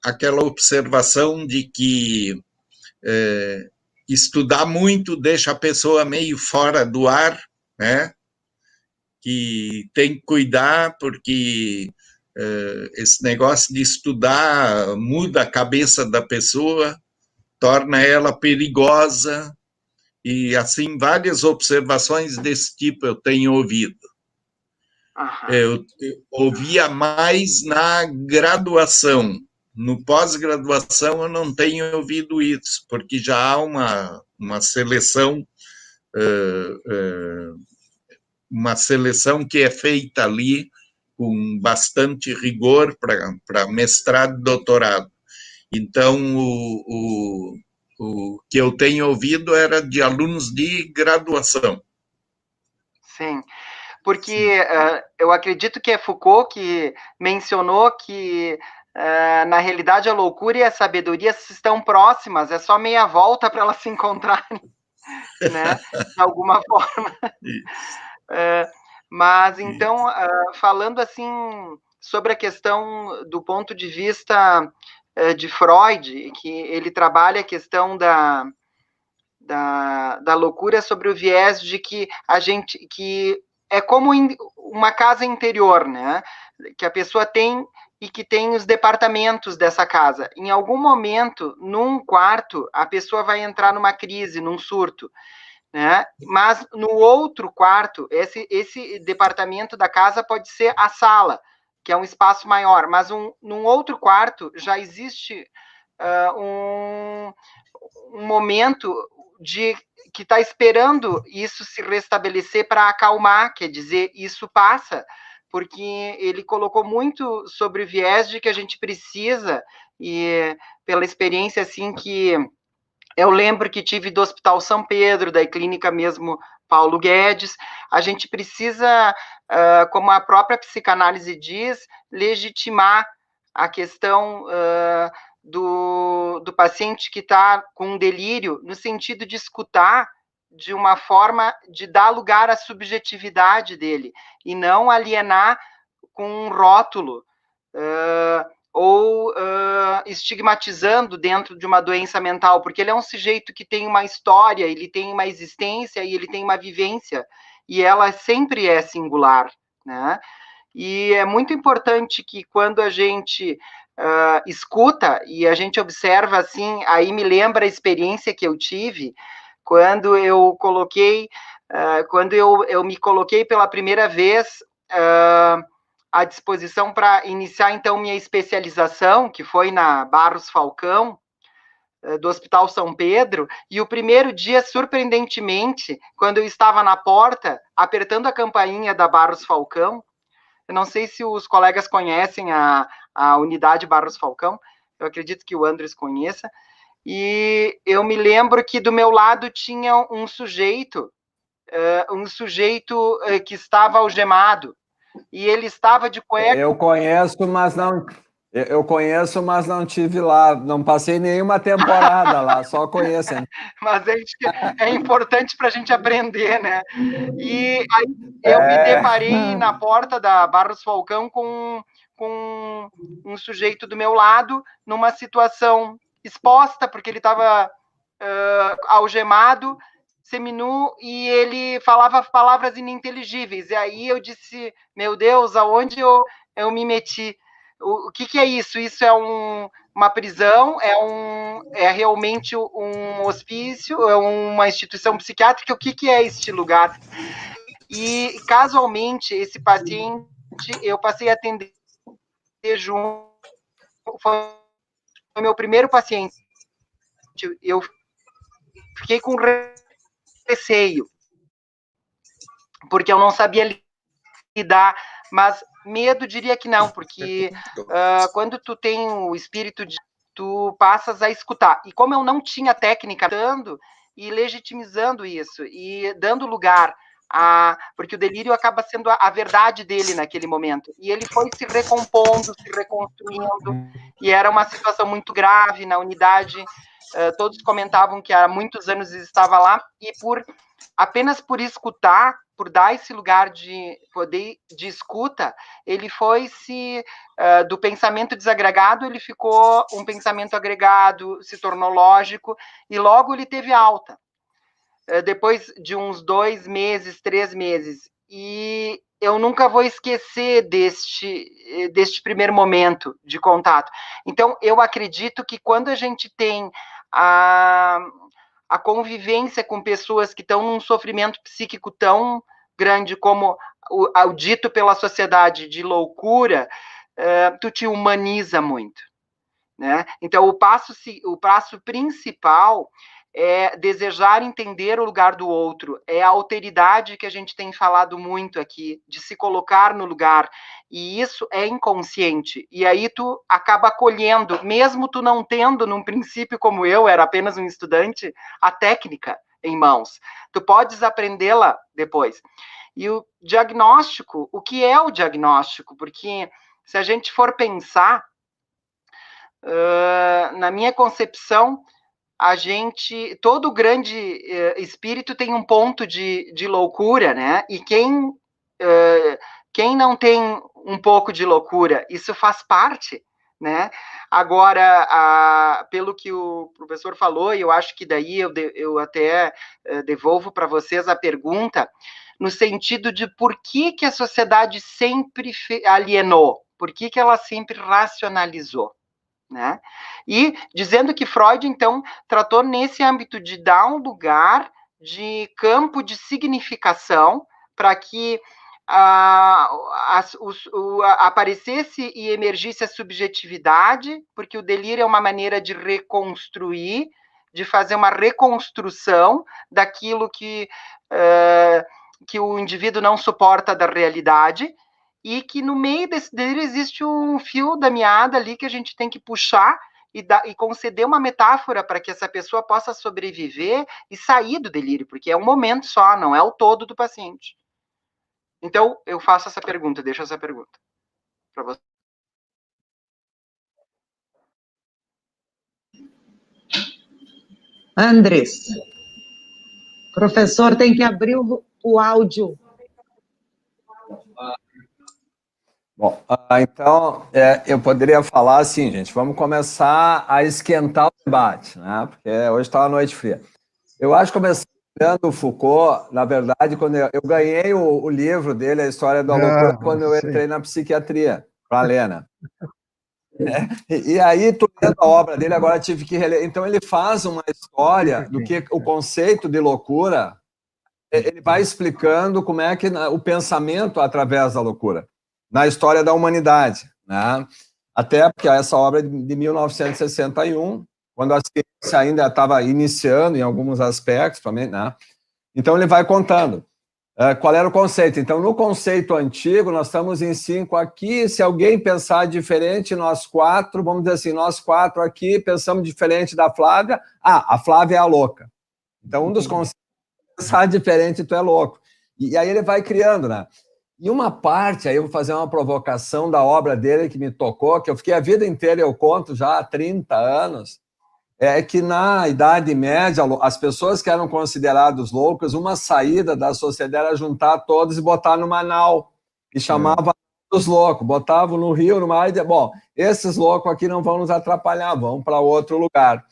aquela observação de que estudar muito deixa a pessoa meio fora do ar, né? Que tem que cuidar, porque esse negócio de estudar muda a cabeça da pessoa, torna ela perigosa, e assim várias observações desse tipo eu tenho ouvido. Eu ouvia mais na graduação. No pós-graduação eu não tenho ouvido isso, porque já há uma seleção uma seleção que é feita ali com bastante rigor para mestrado e doutorado. Então, o que eu tenho ouvido era de alunos de graduação. Sim, porque eu acredito que é Foucault que mencionou que, na realidade, a loucura e a sabedoria estão próximas, é só meia volta para elas se encontrarem, né, de alguma forma. Mas, então, falando assim, sobre a questão do ponto de vista de Freud, que ele trabalha a questão da loucura sobre o viés de que que é como uma casa interior, né? Que a pessoa tem e que tem os departamentos dessa casa. Em algum momento, num quarto, a pessoa vai entrar numa crise, num surto, né? Mas no outro quarto, esse departamento da casa pode ser a sala, que é um espaço maior, mas num outro quarto já existe um momento que está esperando isso se restabelecer para acalmar, quer dizer, isso passa, porque ele colocou muito sobre o viés de que a gente precisa, e pela experiência assim que eu lembro que tive do Hospital São Pedro, da clínica mesmo Paulo Guedes, a gente precisa, como a própria psicanálise diz, legitimar a questão do paciente que está com um delírio, no sentido de escutar de uma forma de dar lugar à subjetividade dele, e não alienar com um rótulo, ou estigmatizando dentro de uma doença mental, porque ele é um sujeito que tem uma história, ele tem uma existência e ele tem uma vivência, e ela sempre é singular, né? E é muito importante que quando a gente escuta e a gente observa assim, aí me lembra a experiência que eu tive quando eu coloquei, quando eu me coloquei pela primeira vez à disposição para iniciar, então, minha especialização, que foi na Barros Falcão, do Hospital São Pedro, e o primeiro dia, surpreendentemente, quando eu estava na porta, apertando a campainha da Barros Falcão, eu não sei se os colegas conhecem a unidade Barros Falcão, eu acredito que o Andres conheça, e eu me lembro que do meu lado tinha um sujeito que estava algemado, e ele estava de cueca. Eu conheço, mas não tive lá, não passei nenhuma temporada lá, só conheço. Mas é importante para a gente aprender, né? E aí eu me deparei na porta da Barros Falcão com um sujeito do meu lado, numa situação exposta, porque ele estava algemado, seminu, e ele falava palavras ininteligíveis. E aí eu disse, meu Deus, aonde eu me meti? O que é isso? Isso é uma prisão? É realmente um hospício? É uma instituição psiquiátrica? O que é este lugar? E, casualmente, esse paciente, eu passei a atender junto, foi o meu primeiro paciente. Eu fiquei com receio, porque eu não sabia lidar, mas medo diria que não, porque quando tu tem o espírito de tu passas a escutar, e como eu não tinha técnica, dando e legitimizando isso, e dando lugar porque o delírio acaba sendo a verdade dele naquele momento, e ele foi se recompondo, se reconstruindo, e era uma situação muito grave na unidade, todos comentavam que há muitos anos estava lá, e apenas por escutar, por dar esse lugar de poder de escuta, ele foi do pensamento desagregado, ele ficou um pensamento agregado, se tornou lógico, e logo ele teve alta, depois de uns 2 meses, 3 meses, e eu nunca vou esquecer deste primeiro momento de contato. Então, eu acredito que quando a gente tem a convivência com pessoas que estão num sofrimento psíquico tão grande como o dito pela sociedade de loucura, tu te humaniza muito, né? Então, o passo principal é desejar entender o lugar do outro, é a alteridade que a gente tem falado muito aqui, de se colocar no lugar, e isso é inconsciente, e aí tu acaba acolhendo, mesmo tu não tendo, num princípio como eu, era apenas um estudante, a técnica em mãos, tu podes aprendê-la depois. E o diagnóstico, o que é o diagnóstico? Porque se a gente for pensar, na minha concepção, todo grande espírito tem um ponto de loucura, né? E quem não tem um pouco de loucura, isso faz parte, né? Agora, pelo que o professor falou, e eu acho que daí eu até devolvo para vocês a pergunta, no sentido de por que a sociedade sempre alienou, por que ela sempre racionalizou, né? E dizendo que Freud, então, tratou nesse âmbito de dar um lugar de campo de significação para que aparecesse e emergisse a subjetividade, porque o delírio é uma maneira de reconstruir, de fazer uma reconstrução daquilo que o indivíduo não suporta da realidade, e que no meio desse delírio existe um fio da meada ali que a gente tem que puxar e conceder uma metáfora para que essa pessoa possa sobreviver e sair do delírio, porque é um momento só, não é o todo do paciente. Então, eu faço essa pergunta, deixo essa pergunta para você. Andrés, professor tem que abrir o áudio. Bom, então, eu poderia falar assim, gente, vamos começar a esquentar o debate, né? Porque hoje está uma noite fria. Eu acho que começando o Foucault, na verdade, quando eu ganhei o livro dele, A História da Loucura, quando eu entrei na psiquiatria, para ler, né? E aí, tu lendo a obra dele, agora tive que reler. Então, ele faz uma história do que o conceito de loucura, ele vai explicando como é que o pensamento através da loucura, na história da humanidade, né? Até porque essa obra é de 1961, quando a ciência ainda estava iniciando em alguns aspectos também, né? Então ele vai contando qual era o conceito. Então, no conceito antigo, nós estamos em 5 aqui, se alguém pensar diferente, nós 4, vamos dizer assim, nós 4 aqui pensamos diferente da Flávia, a Flávia é a louca. Então, um dos conceitos é pensar diferente, tu é louco. E aí ele vai criando, né? E uma parte, aí eu vou fazer uma provocação da obra dele que me tocou, que eu fiquei a vida inteira, eu conto já há 30 anos, é que na Idade Média, as pessoas que eram consideradas loucas, uma saída da sociedade era juntar todos e botar numa nau, e chamava os loucos, botavam no rio, numa área, bom, esses loucos aqui não vão nos atrapalhar, vão para outro lugar.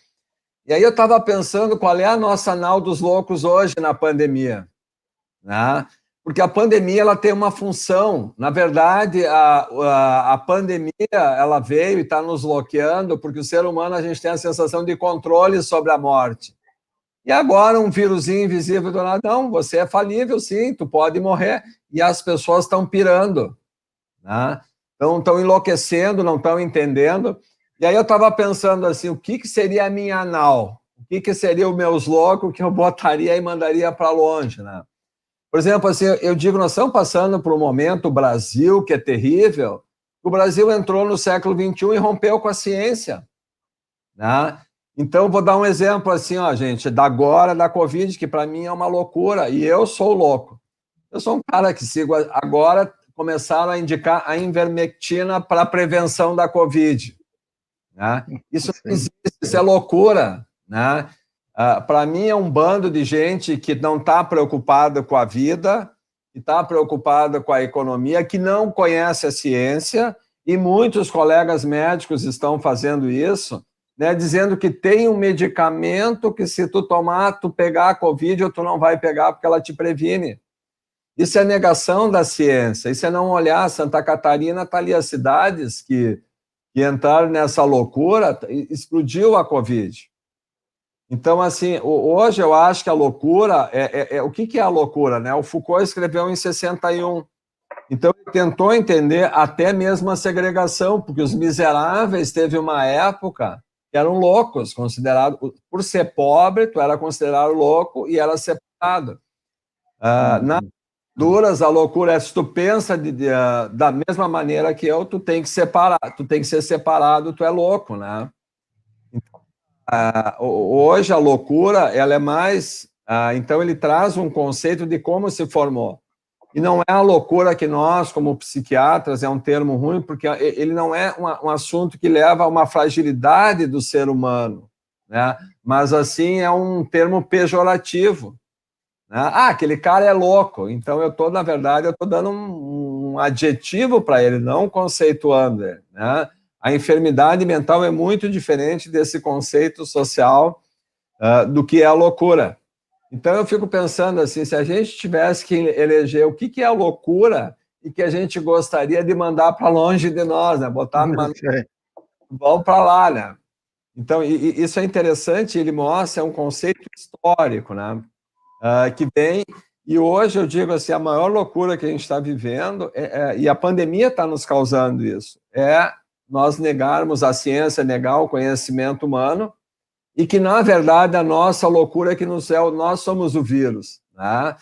E aí eu estava pensando qual é a nossa nau dos loucos hoje na pandemia, né? Porque a pandemia ela tem uma função. Na verdade, a pandemia ela veio e está nos bloqueando porque o ser humano, a gente tem a sensação de controle sobre a morte. E agora um vírusinho invisível do nada, não, você é falível, sim, tu pode morrer. E as pessoas estão pirando, né? Estão enlouquecendo, não estão entendendo. E aí eu estava pensando assim, o que seria a minha nau? O que seria os meus loucos que eu botaria e mandaria para longe, né? Por exemplo, assim, eu digo, nós estamos passando por um momento, o Brasil, que é terrível. O Brasil entrou no século XXI e rompeu com a ciência, né? Então, vou dar um exemplo assim, ó, gente, da Covid, que para mim é uma loucura, e eu sou louco. Eu sou um cara que sigo, agora começaram a indicar a ivermectina para prevenção da Covid, né? Isso não existe, isso é loucura, né? Para mim é um bando de gente que não está preocupada com a vida, que está preocupada com a economia, que não conhece a ciência, e muitos colegas médicos estão fazendo isso, né, dizendo que tem um medicamento que se tu tomar, tu pegar a Covid ou tu não vai pegar porque ela te previne. Isso é negação da ciência, isso é não olhar. Santa Catarina está ali, as cidades que entraram nessa loucura, explodiu a Covid. Então, assim, hoje eu acho que a loucura, o que é a loucura, né? O Foucault escreveu em 61. Então, ele tentou entender até mesmo a segregação, porque os miseráveis teve uma época que eram loucos, considerados, por ser pobre, tu era considerado louco e era separado. Na duras, a loucura é, se tu pensa da mesma maneira que eu, tu tem que separar, tu tem que ser separado, tu é louco, né? Então, hoje a loucura, ela é mais... então ele traz um conceito de como se formou. E não é a loucura que nós, como psiquiatras, é um termo ruim, porque ele não é um assunto que leva a uma fragilidade do ser humano, né? Mas, assim, é um termo pejorativo. Né? Aquele cara é louco. Então, na verdade, eu estou dando um adjetivo para ele, não conceituando ele, né? A enfermidade mental é muito diferente desse conceito social do que é a loucura. Então, eu fico pensando assim, se a gente tivesse que eleger o que é a loucura e que a gente gostaria de mandar para longe de nós, né? Botar vamos para lá, né? Então, isso é interessante, ele mostra um conceito histórico, né? Que vem, e hoje eu digo assim, a maior loucura que a gente está vivendo, e a pandemia está nos causando isso, é nós negarmos a ciência, negar o conhecimento humano, e que, na verdade, a nossa loucura é que nós somos o vírus, né?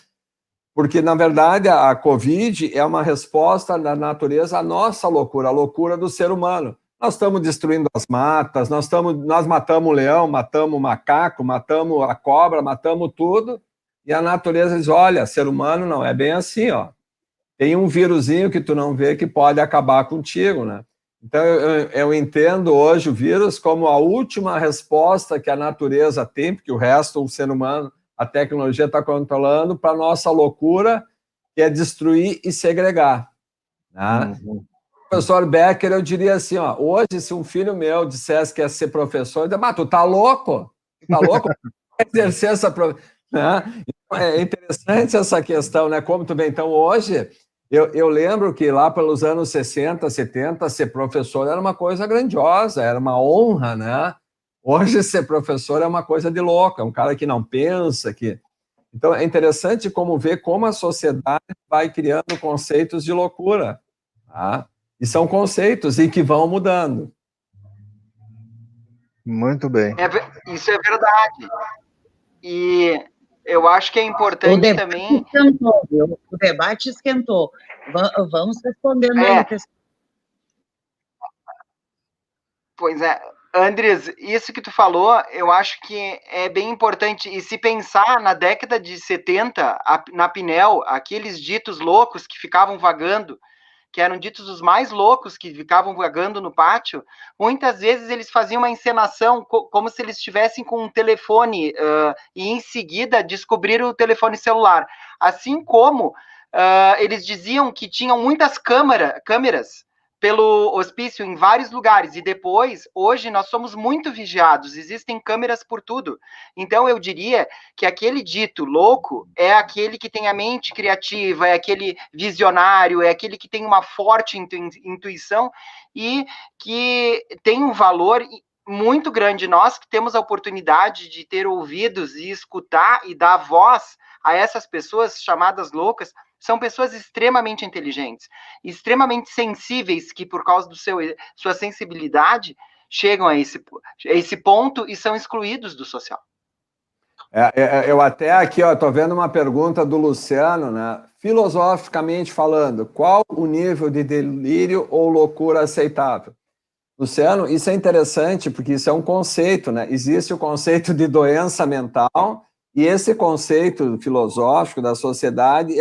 Porque, na verdade, a Covid é uma resposta da natureza à nossa loucura, a loucura do ser humano. Nós estamos destruindo as matas, nós matamos o leão, matamos o macaco, matamos a cobra, matamos tudo, e a natureza diz, olha, ser humano não é bem assim, ó. Tem um vírusinho que tu não vê que pode acabar contigo, né? Então, eu entendo hoje o vírus como a última resposta que a natureza tem, porque o resto, o ser humano, a tecnologia está controlando, para a nossa loucura, que é destruir e segregar. Né? Professor Becker, eu diria assim, ó, hoje, se um filho meu dissesse que ia ser professor, eu diria, mas tu tá louco? Tu tá louco? Exercer essa profissão. Né? Então, é interessante essa questão, né? Como tu vê, então, hoje... Eu lembro que lá pelos anos 60, 70, ser professor era uma coisa grandiosa, era uma honra, né? Hoje, ser professor é uma coisa de louco, é um cara que não pensa. Então, é interessante como ver como a sociedade vai criando conceitos de loucura. Tá? E são conceitos e que vão mudando. Muito bem. Isso é verdade. E... eu acho que é importante também... O debate esquentou. Vamos respondendo aí. Pois é. Andres, isso que tu falou, eu acho que é bem importante. E se pensar na década de 70, na Pinel, aqueles ditos loucos que ficavam vagando, que eram ditos os mais loucos que ficavam vagando no pátio, muitas vezes eles faziam uma encenação como se eles estivessem com um telefone e em seguida descobriram o telefone celular. Assim como eles diziam que tinham muitas câmeras pelo hospício em vários lugares, e depois, hoje, nós somos muito vigiados, existem câmeras por tudo. Então, eu diria que aquele dito louco é aquele que tem a mente criativa, é aquele visionário, é aquele que tem uma forte intuição e que tem um valor muito grande. Nós que temos a oportunidade de ter ouvidos e escutar e dar voz a essas pessoas chamadas loucas, são pessoas extremamente inteligentes, extremamente sensíveis, que por causa sua sensibilidade chegam a esse ponto e são excluídos do social. Eu até aqui estou vendo uma pergunta do Luciano, né? Filosoficamente falando, qual o nível de delírio ou loucura aceitável? Luciano, isso é interessante porque isso é um conceito, né? Existe o conceito de doença mental. E esse conceito filosófico da sociedade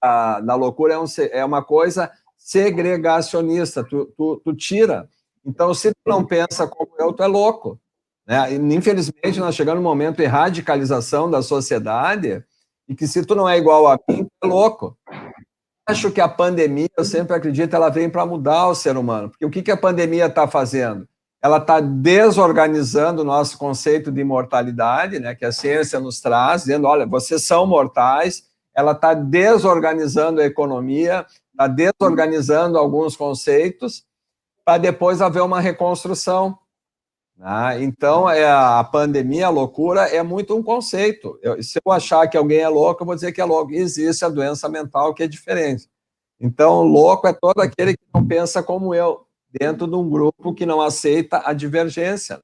da loucura é uma coisa segregacionista, tu tira. Então, se tu não pensa como eu, tu é louco. Né? E, infelizmente, nós chegamos num momento de radicalização da sociedade e que se tu não é igual a mim, tu é louco. Acho que a pandemia, eu sempre acredito, ela vem para mudar o ser humano. Porque o que a pandemia está fazendo? Ela está desorganizando o nosso conceito de imortalidade, né, que a ciência nos traz, dizendo, olha, vocês são mortais. Ela está desorganizando a economia, está desorganizando alguns conceitos, para depois haver uma reconstrução. Né? Então, a pandemia, a loucura, é muito um conceito. Se eu achar que alguém é louco, eu vou dizer que é louco. Existe a doença mental, que é diferente. Então, louco é todo aquele que não pensa como eu, dentro de um grupo que não aceita a divergência.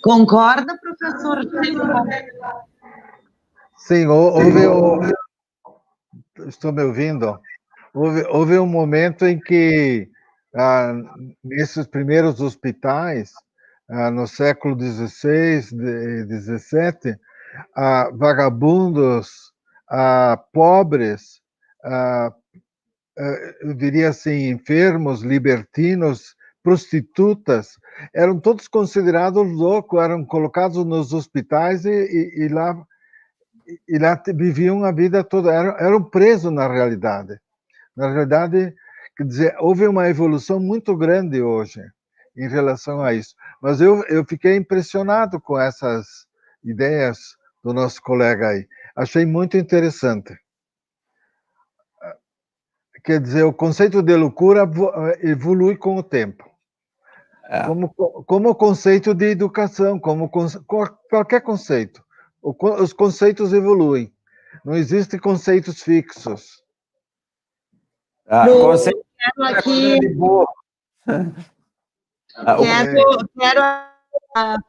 Concorda, professor? Sim, estou me ouvindo? Houve um momento em que, nesses primeiros hospitais, no século XVI, XVII, vagabundos, pobres, eu diria assim, enfermos, libertinos, prostitutas, eram todos considerados loucos, eram colocados nos hospitais e lá viviam a vida toda, eram presos na realidade. Na realidade, quer dizer, houve uma evolução muito grande hoje em relação a isso. Mas eu fiquei impressionado com essas ideias do nosso colega aí. Achei muito interessante. Quer dizer, o conceito de loucura evolui com o tempo. Como o conceito de educação, como qualquer conceito. Os conceitos evoluem. Não existem conceitos fixos. Conceito aqui... Quero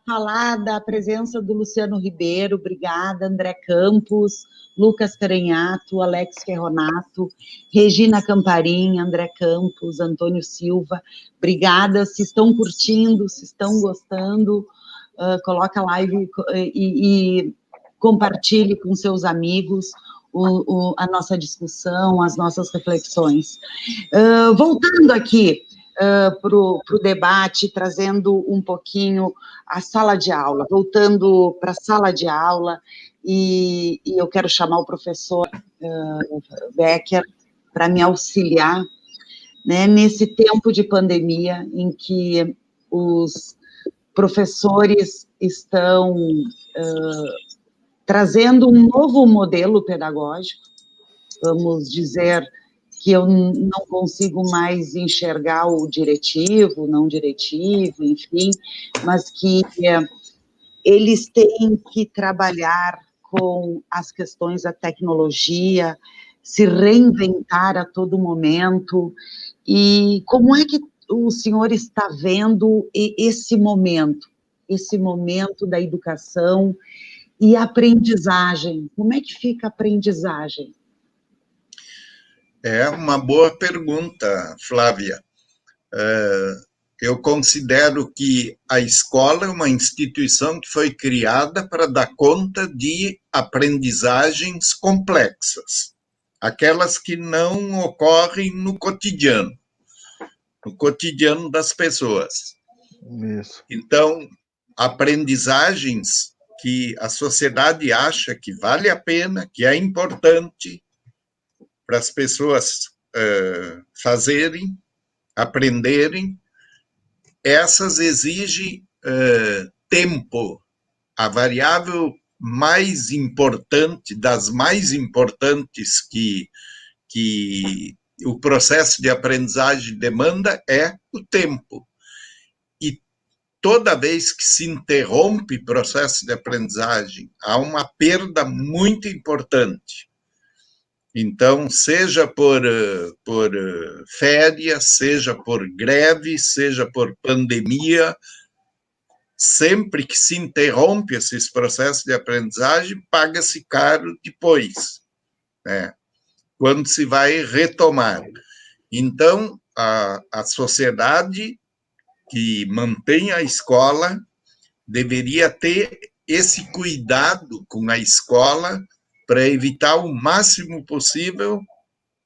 falar da presença do Luciano Ribeiro, obrigada, André Campos, Lucas Caranhato, Alex Ferronato, Regina Camparim, André Campos, Antônio Silva, obrigada, se estão curtindo, se estão gostando, coloca a live e compartilhe com seus amigos a nossa discussão, as nossas reflexões. Voltando aqui, para o debate, trazendo um pouquinho a sala de aula, voltando para a sala de aula, e eu quero chamar o professor Becker para me auxiliar, né, nesse tempo de pandemia em que os professores estão trazendo um novo modelo pedagógico, vamos dizer que eu não consigo mais enxergar o diretivo, não diretivo, enfim, mas que eles têm que trabalhar com as questões da tecnologia, se reinventar a todo momento, e como é que o senhor está vendo esse momento da educação e aprendizagem? Como é que fica a aprendizagem? É uma boa pergunta, Flávia. Eu considero que a escola é uma instituição que foi criada para dar conta de aprendizagens complexas, aquelas que não ocorrem no cotidiano das pessoas. Isso. Então, aprendizagens que a sociedade acha que vale a pena, que é importante para as pessoas fazerem, aprenderem, essas exigem tempo. A variável mais importante, das mais importantes que o processo de aprendizagem demanda é o tempo. E toda vez que se interrompe o processo de aprendizagem, há uma perda muito importante. Então, seja por férias, seja por greve, seja por pandemia, sempre que se interrompe esses processos de aprendizagem, paga-se caro depois, né? Quando se vai retomar. Então, a sociedade que mantém a escola deveria ter esse cuidado com a escola para evitar o máximo possível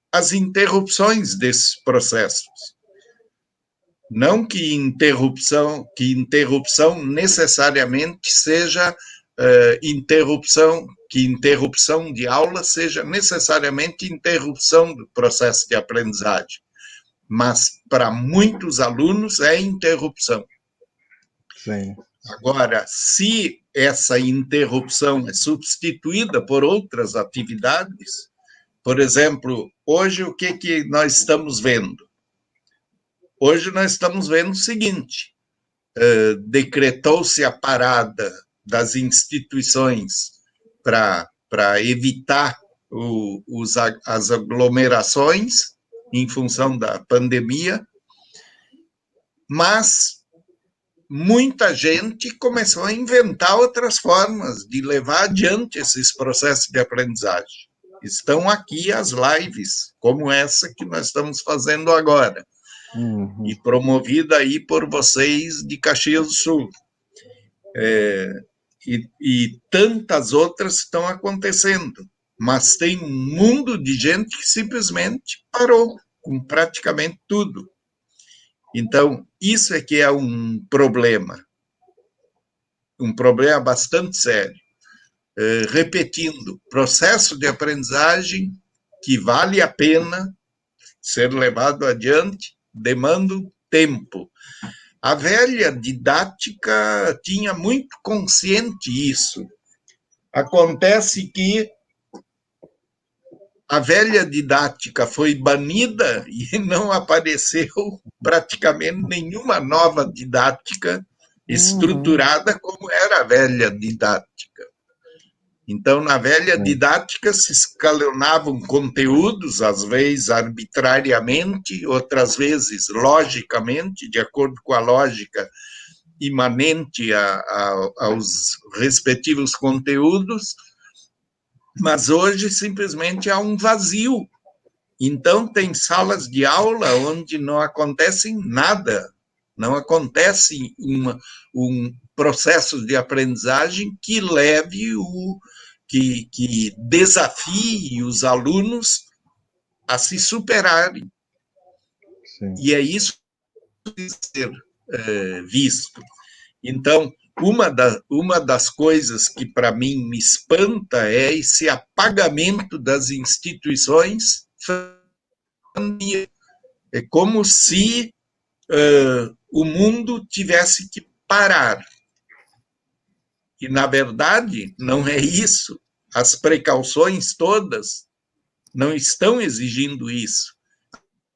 as interrupções desses processos. Não que interrupção necessariamente seja interrupção de aula seja necessariamente interrupção do processo de aprendizagem, mas para muitos alunos é interrupção. Sim. Agora, se essa interrupção é substituída por outras atividades, por exemplo, hoje o que nós estamos vendo? Hoje nós estamos vendo o seguinte, decretou-se a parada das instituições para evitar as aglomerações em função da pandemia, mas muita gente começou a inventar outras formas de levar adiante esses processos de aprendizagem. Estão aqui as lives, como essa que nós estamos fazendo agora, e promovida aí por vocês de Caxias do Sul. E tantas outras estão acontecendo, mas tem um mundo de gente que simplesmente parou com praticamente tudo. Então, isso é que é um problema bastante sério. Repetindo, processo de aprendizagem que vale a pena ser levado adiante, demanda tempo. A velha didática tinha muito consciente isso. Acontece que a velha didática foi banida e não apareceu praticamente nenhuma nova didática estruturada como era a velha didática. Então, na velha didática se escalonavam conteúdos, às vezes arbitrariamente, outras vezes logicamente, de acordo com a lógica imanente aos respectivos conteúdos, mas hoje simplesmente há um vazio. Então, tem salas de aula onde não acontece nada, não acontece um processo de aprendizagem que leve que desafie os alunos a se superarem. Sim. E é isso que tem que ser visto. Então, uma das coisas que para mim me espanta é esse apagamento das instituições. É como se o mundo tivesse que parar. E, na verdade, não é isso. As precauções todas não estão exigindo isso.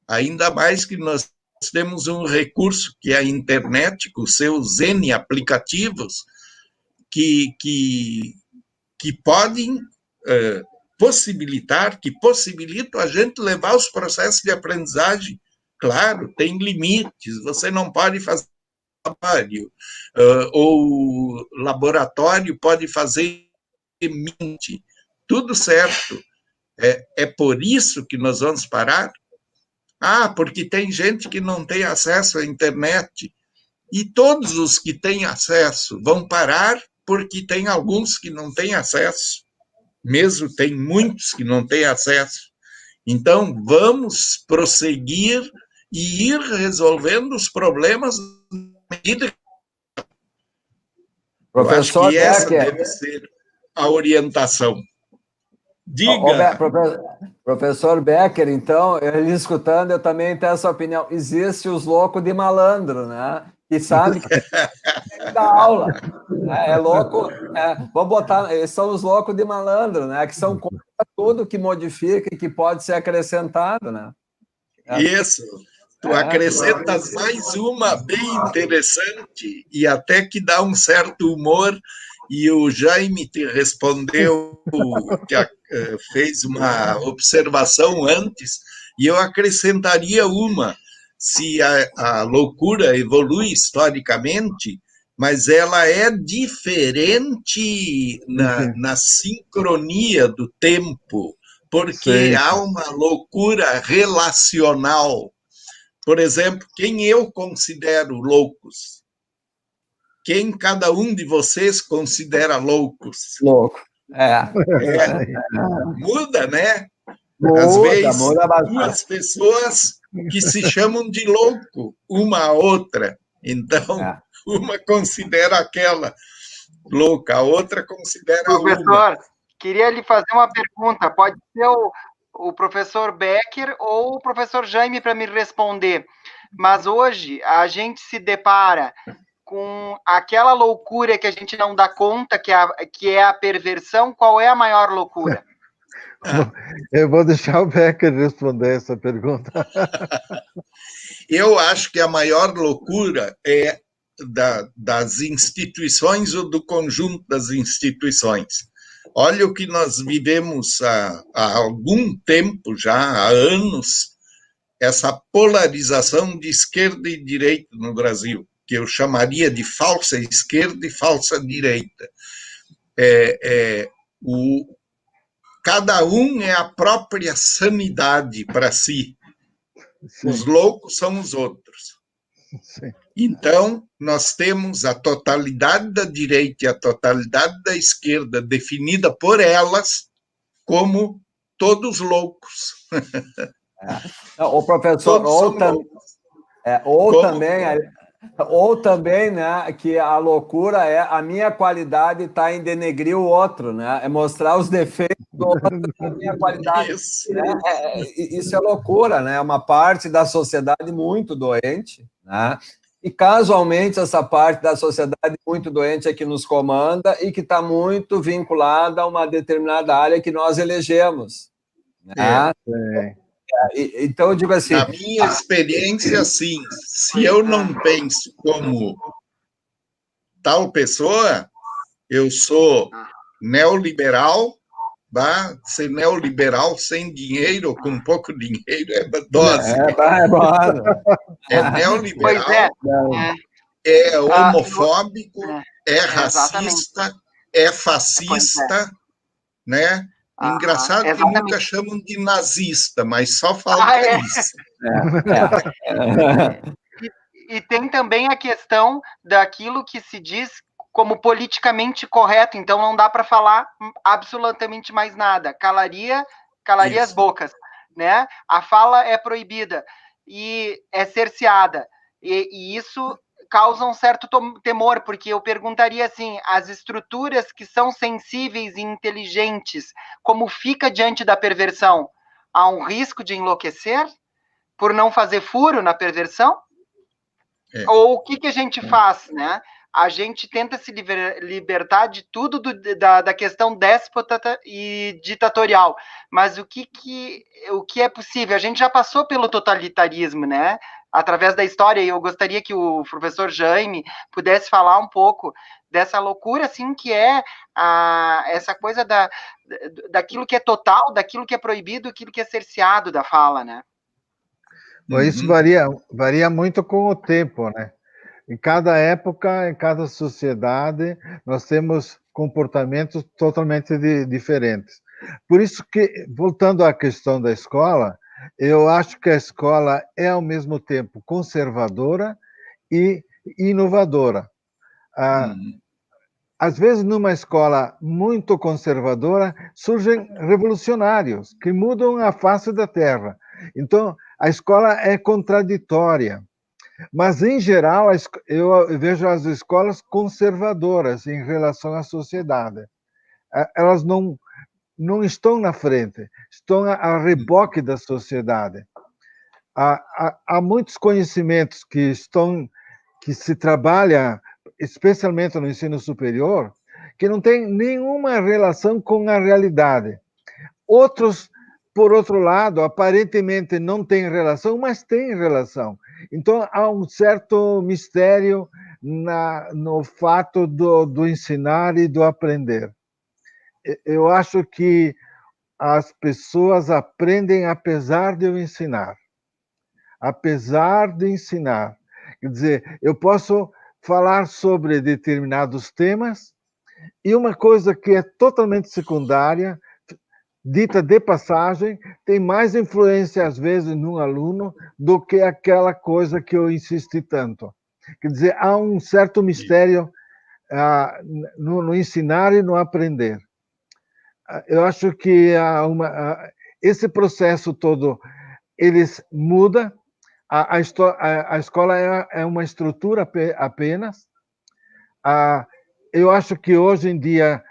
Ainda mais que nós temos um recurso que é a internet, com seus N aplicativos, que podem possibilitam a gente levar os processos de aprendizagem. Claro, tem limites, você não pode fazer trabalho, ou laboratório pode fazer mente, tudo certo. É por isso que nós vamos parar? Porque tem gente que não tem acesso à internet, e todos os que têm acesso vão parar porque tem alguns que não têm acesso, mesmo tem muitos que não têm acesso. Então, vamos prosseguir e ir resolvendo os problemas à medida que... Professor Becker, essa deve ser a orientação. Diga. Professor Becker, então, ele escutando, eu também tenho essa opinião. Existe os loucos de malandro, né? Que sabe que dá aula. É louco. Vamos botar, eles são os loucos de malandro, né? Que são contra tudo que modifica e que pode ser acrescentado, né? Isso. Tu acrescentas mais uma bem interessante e até que dá um certo humor, e o Jaime te respondeu, fez uma observação antes, e eu acrescentaria uma: se a loucura evolui historicamente, mas ela é diferente na sincronia do tempo, porque há uma loucura relacional. Por exemplo, quem eu considero loucos? Quem cada um de vocês considera loucos? Louco. Muda, né? Muda, às vezes, muda bastante. Duas pessoas que se chamam de louco, uma a outra. Então, uma considera aquela louca, a outra considera Professor, uma. Queria lhe fazer uma pergunta. Pode ser o professor Becker ou o professor Jaime para me responder. Mas hoje a gente se depara com aquela loucura que a gente não dá conta, que é a perversão. Qual é a maior loucura? Eu vou deixar o Becker responder essa pergunta. Eu acho que a maior loucura é das instituições ou do conjunto das instituições. Olha o que nós vivemos há algum tempo já, há anos, essa polarização de esquerda e direita no Brasil. que eu chamaria de falsa esquerda e falsa direita. Cada um é a própria sanidade para si. Sim. Os loucos são os outros. Sim. Então, nós temos a totalidade da direita e a totalidade da esquerda definida por elas como todos loucos. O professor, ou também, né, que a loucura é a minha qualidade está em denegrir o outro, né? É mostrar os defeitos do outro na minha qualidade. Isso. Né? Isso é loucura, né? É uma parte da sociedade muito doente, né? E casualmente essa parte da sociedade muito doente é que nos comanda e que está muito vinculada a uma determinada área que nós elegemos. Né? Então eu digo assim... Na minha experiência, sim, se eu não penso como tal pessoa, eu sou neoliberal. Ser neoliberal sem dinheiro ou com pouco dinheiro é dose. É neoliberal, é homofóbico, é racista, é fascista, né? Engraçado que nunca chamam de nazista, mas só falta isso. E tem também a questão daquilo que se diz como politicamente correto, então não dá para falar absolutamente mais nada. Calaria as bocas, né? A fala é proibida e é cerceada. E isso causa um certo temor, porque eu perguntaria assim, as estruturas que são sensíveis e inteligentes, como fica diante da perversão? Há um risco de enlouquecer por não fazer furo na perversão? Ou o que a gente faz, né? A gente tenta se libertar de tudo da questão déspota e ditatorial, mas o que é possível? A gente já passou pelo totalitarismo, né? Através da história, e eu gostaria que o professor Jaime pudesse falar um pouco dessa loucura, assim, que é essa coisa daquilo que é total, daquilo que é proibido, daquilo que é cerceado da fala, né? Bom, isso varia muito com o tempo, né? Em cada época, em cada sociedade, nós temos comportamentos totalmente diferentes. Por isso que, voltando à questão da escola, eu acho que a escola é, ao mesmo tempo, conservadora e inovadora. Às vezes, numa escola muito conservadora, surgem revolucionários que mudam a face da terra. Então, a escola é contraditória. Mas, em geral, eu vejo as escolas conservadoras em relação à sociedade. Elas não estão na frente, estão a reboque da sociedade. Há muitos conhecimentos que se trabalha, especialmente no ensino superior, que não tem nenhuma relação com a realidade. Outros, por outro lado, aparentemente não têm relação, mas têm relação. Então, há um certo mistério no fato do ensinar e do aprender. Eu acho que as pessoas aprendem apesar de eu ensinar. Apesar de ensinar. Quer dizer, eu posso falar sobre determinados temas e uma coisa que é totalmente secundária, dita de passagem, tem mais influência, às vezes, num aluno do que aquela coisa que eu insisti tanto. Quer dizer, há um certo mistério no ensinar e no aprender. Eu acho que esse processo todo, eles muda. A escola é uma estrutura apenas. Eu acho que, hoje em dia,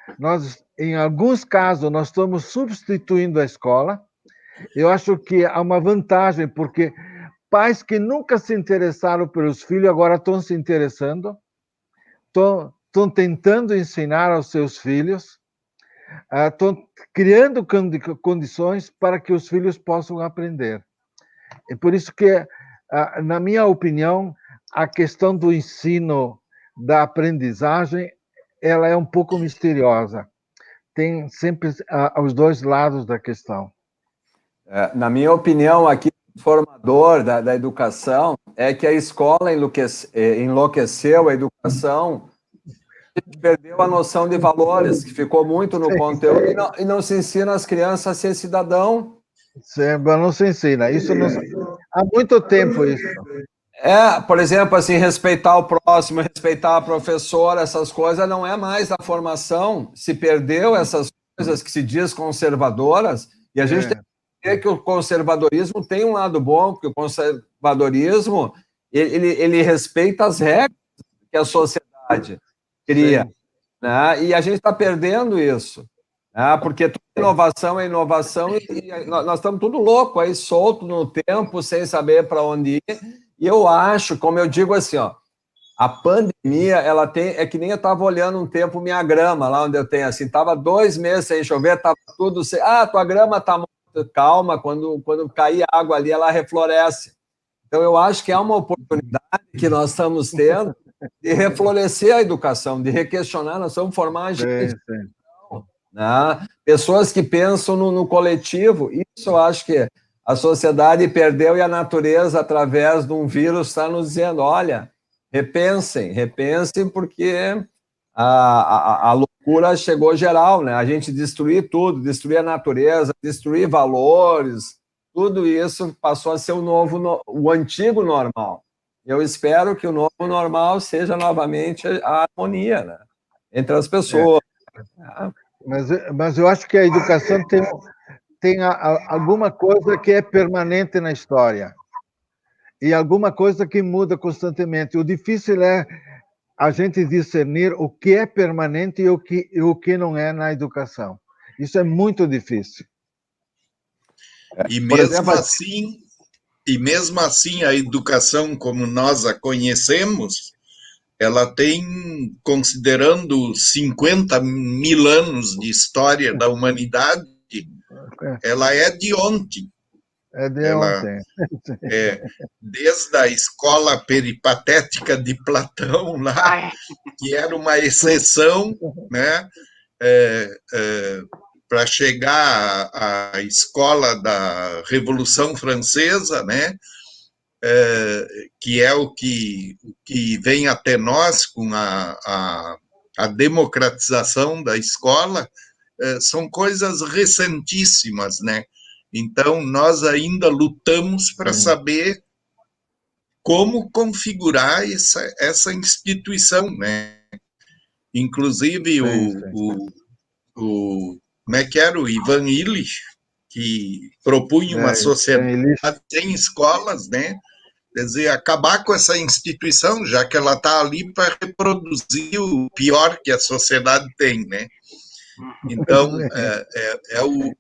em alguns casos, nós estamos substituindo a escola. Eu acho que há uma vantagem, porque pais que nunca se interessaram pelos filhos agora estão se interessando, estão tentando ensinar aos seus filhos, estão criando condições para que os filhos possam aprender. É por isso que, na minha opinião, a questão do ensino, da aprendizagem, ela é um pouco misteriosa. Tem sempre os dois lados da questão. Na minha opinião, aqui formador da educação é que a escola enlouqueceu a educação, perdeu a noção de valores, que ficou muito no conteúdo e não se ensina as crianças a ser cidadão. Não se ensina. Isso não... Há muito tempo isso. Por exemplo, assim, respeitar o próximo, respeitar a professora, essas coisas não é mais da formação. Se perdeu essas coisas que se diz conservadoras, e a gente tem que ver que o conservadorismo tem um lado bom, porque o conservadorismo ele respeita as regras que a sociedade cria, né? E a gente está perdendo isso, né? Porque toda inovação é inovação e nós estamos tudo louco aí, solto no tempo, sem saber para onde ir. E eu acho, como eu digo assim, ó, a pandemia, ela tem, é que nem eu estava olhando um tempo minha grama, lá onde eu tenho, assim, estava 2 meses sem chover, estava tudo sem... tua grama está morta. Calma, quando cair água ali, ela refloresce. Então, eu acho que é uma oportunidade que nós estamos tendo de reflorescer a educação, de requestionar, nós vamos formar gente, né? Pessoas que pensam no coletivo. Isso eu acho que a sociedade perdeu e a natureza, através de um vírus, está nos dizendo, olha, repensem, porque a loucura chegou geral, né? A gente destruir tudo, destruir a natureza, destruir valores, tudo isso passou a ser o antigo normal. Eu espero que o novo normal seja novamente a harmonia, né? Entre as pessoas. Mas eu acho que a educação tem alguma coisa que é permanente na história e alguma coisa que muda constantemente. O difícil é a gente discernir o que é permanente e o que não é na educação. Isso é muito difícil. E mesmo assim, a educação como nós a conhecemos, ela tem, considerando 50 mil anos de história da humanidade, ela é de ontem. É de ontem. Desde a escola peripatética de Platão, lá, que era uma exceção, né? Para chegar à escola da Revolução Francesa, né? Que é o que vem até nós com a democratização da escola, são coisas recentíssimas, né? Então, nós ainda lutamos para saber como configurar essa instituição, né? Inclusive, como é que era? O Ivan Illich, que propunha uma sociedade sem escolas, né? Quer dizer, acabar com essa instituição, já que ela está ali para reproduzir o pior que a sociedade tem, né? Então,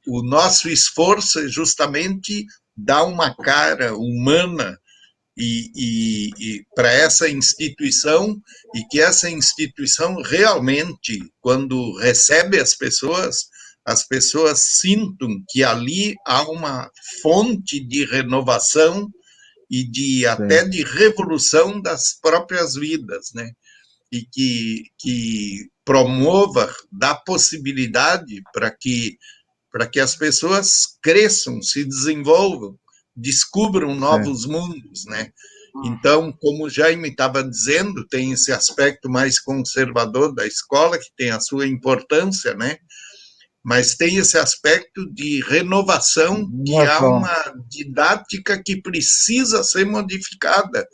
o nosso esforço é justamente dar uma cara humana e para essa instituição, e que essa instituição realmente, quando recebe as pessoas sintam que ali há uma fonte de renovação e até de revolução das próprias vidas, né? E que promova, dá possibilidade para que as pessoas cresçam, se desenvolvam, descubram novos mundos, né? Então, como o Jaime estava dizendo, tem esse aspecto mais conservador da escola, que tem a sua importância, né? Mas tem esse aspecto de renovação, que há uma didática que precisa ser modificada.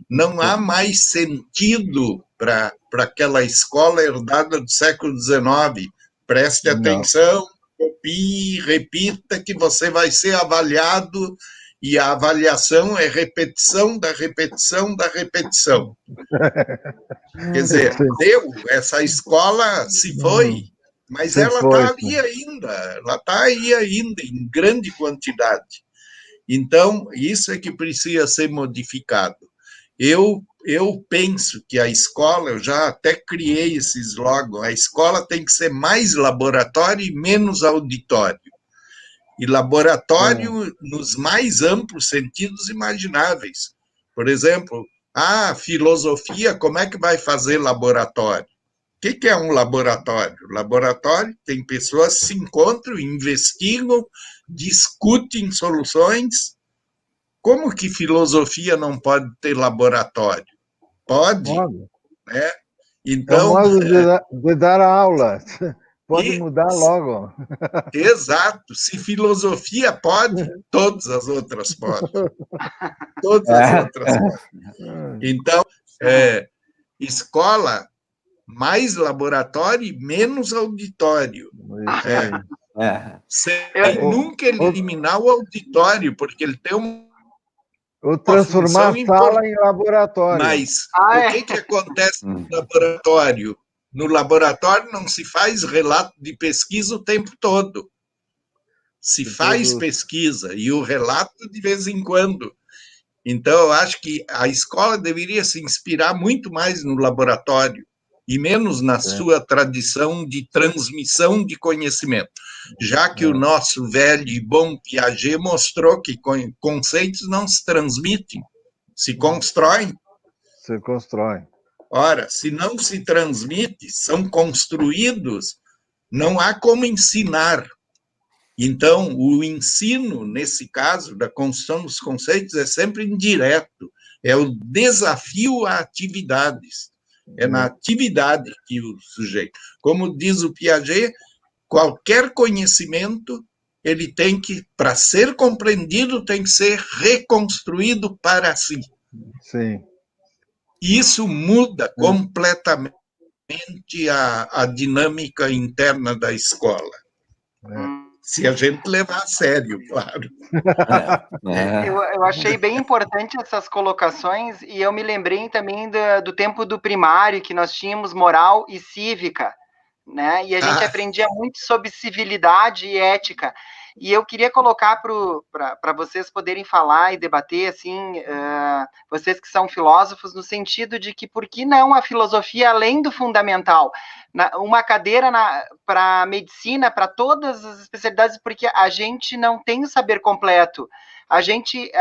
Não há mais sentido para aquela escola herdada do século XIX. Preste atenção, copie, repita, que você vai ser avaliado, e a avaliação é repetição da repetição da repetição. Quer dizer, essa escola se foi, mas ela está aí ainda, em grande quantidade. Então, isso é que precisa ser modificado. Eu penso que a escola, eu já até criei esse slogan, a escola tem que ser mais laboratório e menos auditório. E laboratório nos mais amplos sentidos imagináveis. Por exemplo, filosofia, como é que vai fazer laboratório? O que é um laboratório? Laboratório tem pessoas que se encontram, investigam, discutem soluções Como que filosofia não pode ter laboratório? Pode, né? Então, é o modo de dar aula. Pode mudar logo. Exato. Se filosofia pode, todas as outras podem. Todas as outras podem. Então, escola, mais laboratório e menos auditório. Sem nunca eliminar o auditório, porque ele tem ou transformar a sala em laboratório. Mas o que acontece no laboratório? No laboratório não se faz relato de pesquisa o tempo todo. Se faz pesquisa e o relato de vez em quando. Então, eu acho que a escola deveria se inspirar muito mais no laboratório e menos na sua tradição de transmissão de conhecimento, já que o nosso velho e bom Piaget mostrou que conceitos não se transmitem, se constroem. Se constroem. Ora, se não se transmite, são construídos, não há como ensinar. Então, o ensino, nesse caso, da construção dos conceitos, é sempre indireto, é o desafio a atividades. É na atividade que o sujeito... Como diz o Piaget, qualquer conhecimento, ele tem que, para ser compreendido, tem que ser reconstruído para si. Sim. Isso muda completamente a dinâmica interna da escola. Se a gente levar a sério, claro. Eu achei bem importante essas colocações e eu me lembrei também do tempo do primário, que nós tínhamos moral e cívica, né? E a gente aprendia muito sobre civilidade e ética. E eu queria colocar para vocês poderem falar e debater, assim, vocês que são filósofos, no sentido de que por que não a filosofia além do fundamental? Uma cadeira para medicina, para todas as especialidades, porque a gente não tem o saber completo. A gente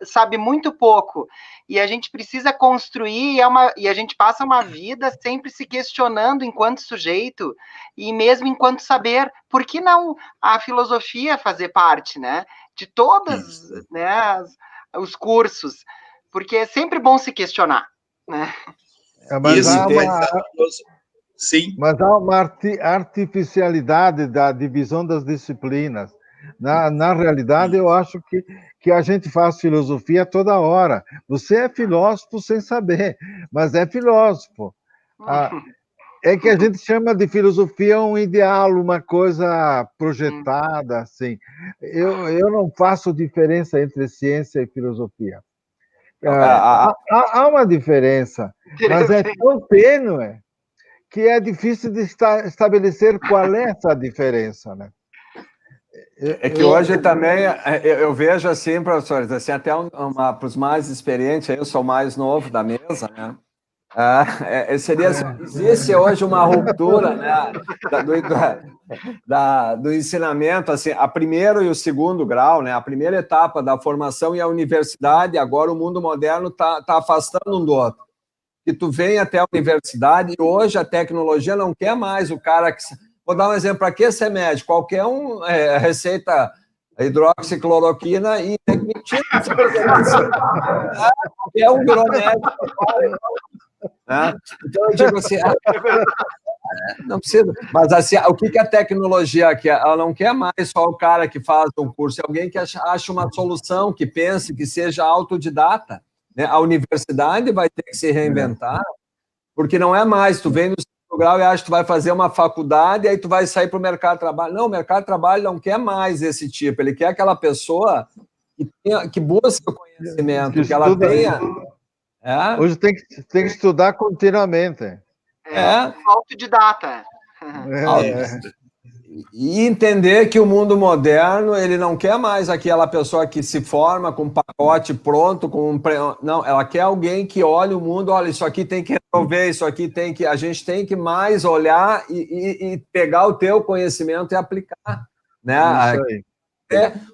sabe muito pouco e a gente precisa construir e a gente passa uma vida sempre se questionando enquanto sujeito e mesmo enquanto saber. Por que não a filosofia fazer parte, né, de todas, né, os cursos? Porque é sempre bom se questionar, né? Mas há uma artificialidade da divisão das disciplinas. Na realidade, eu acho que a gente faz filosofia toda hora. Você é filósofo sem saber, mas é filósofo. É que a gente chama de filosofia um ideal, uma coisa projetada, assim. Eu não faço diferença entre ciência e filosofia. Há uma diferença, mas é tão tênue que é difícil de estabelecer qual é essa diferença, né? É que hoje também, eu vejo assim, professores, assim, até para os mais experientes, eu sou o mais novo da mesa, né? Existe hoje uma ruptura, né, do ensinamento, assim, a primeiro e o segundo grau, né, a primeira etapa da formação e a universidade, agora o mundo moderno tá afastando um do outro. Que tu vem até a universidade e hoje a tecnologia não quer mais o cara que... Vou dar um exemplo, para que ser médico? Qualquer um receita hidroxicloroquina e mentira. Qualquer um virou médico. Né? Então eu digo assim, não precisa. Mas assim, o que a tecnologia quer? Ela não quer mais só o cara que faz um curso, é alguém que acha uma solução, que pense, que seja autodidata. Né? A universidade vai ter que se reinventar, porque não é mais, tu vem no segundo grau e acha que tu vai fazer uma faculdade e aí tu vai sair para o mercado de trabalho. Não, o mercado de trabalho não quer mais esse tipo, ele quer aquela pessoa que busca o conhecimento, que ela tenha... Hoje tem que estudar continuamente. Autodidata. E entender que o mundo moderno, ele não quer mais aquela pessoa que se forma com um pacote pronto, não, ela quer alguém que olhe o mundo, olha, isso aqui tem que resolver, isso aqui a gente tem que mais olhar e pegar o teu conhecimento e aplicar, né? Isso aí.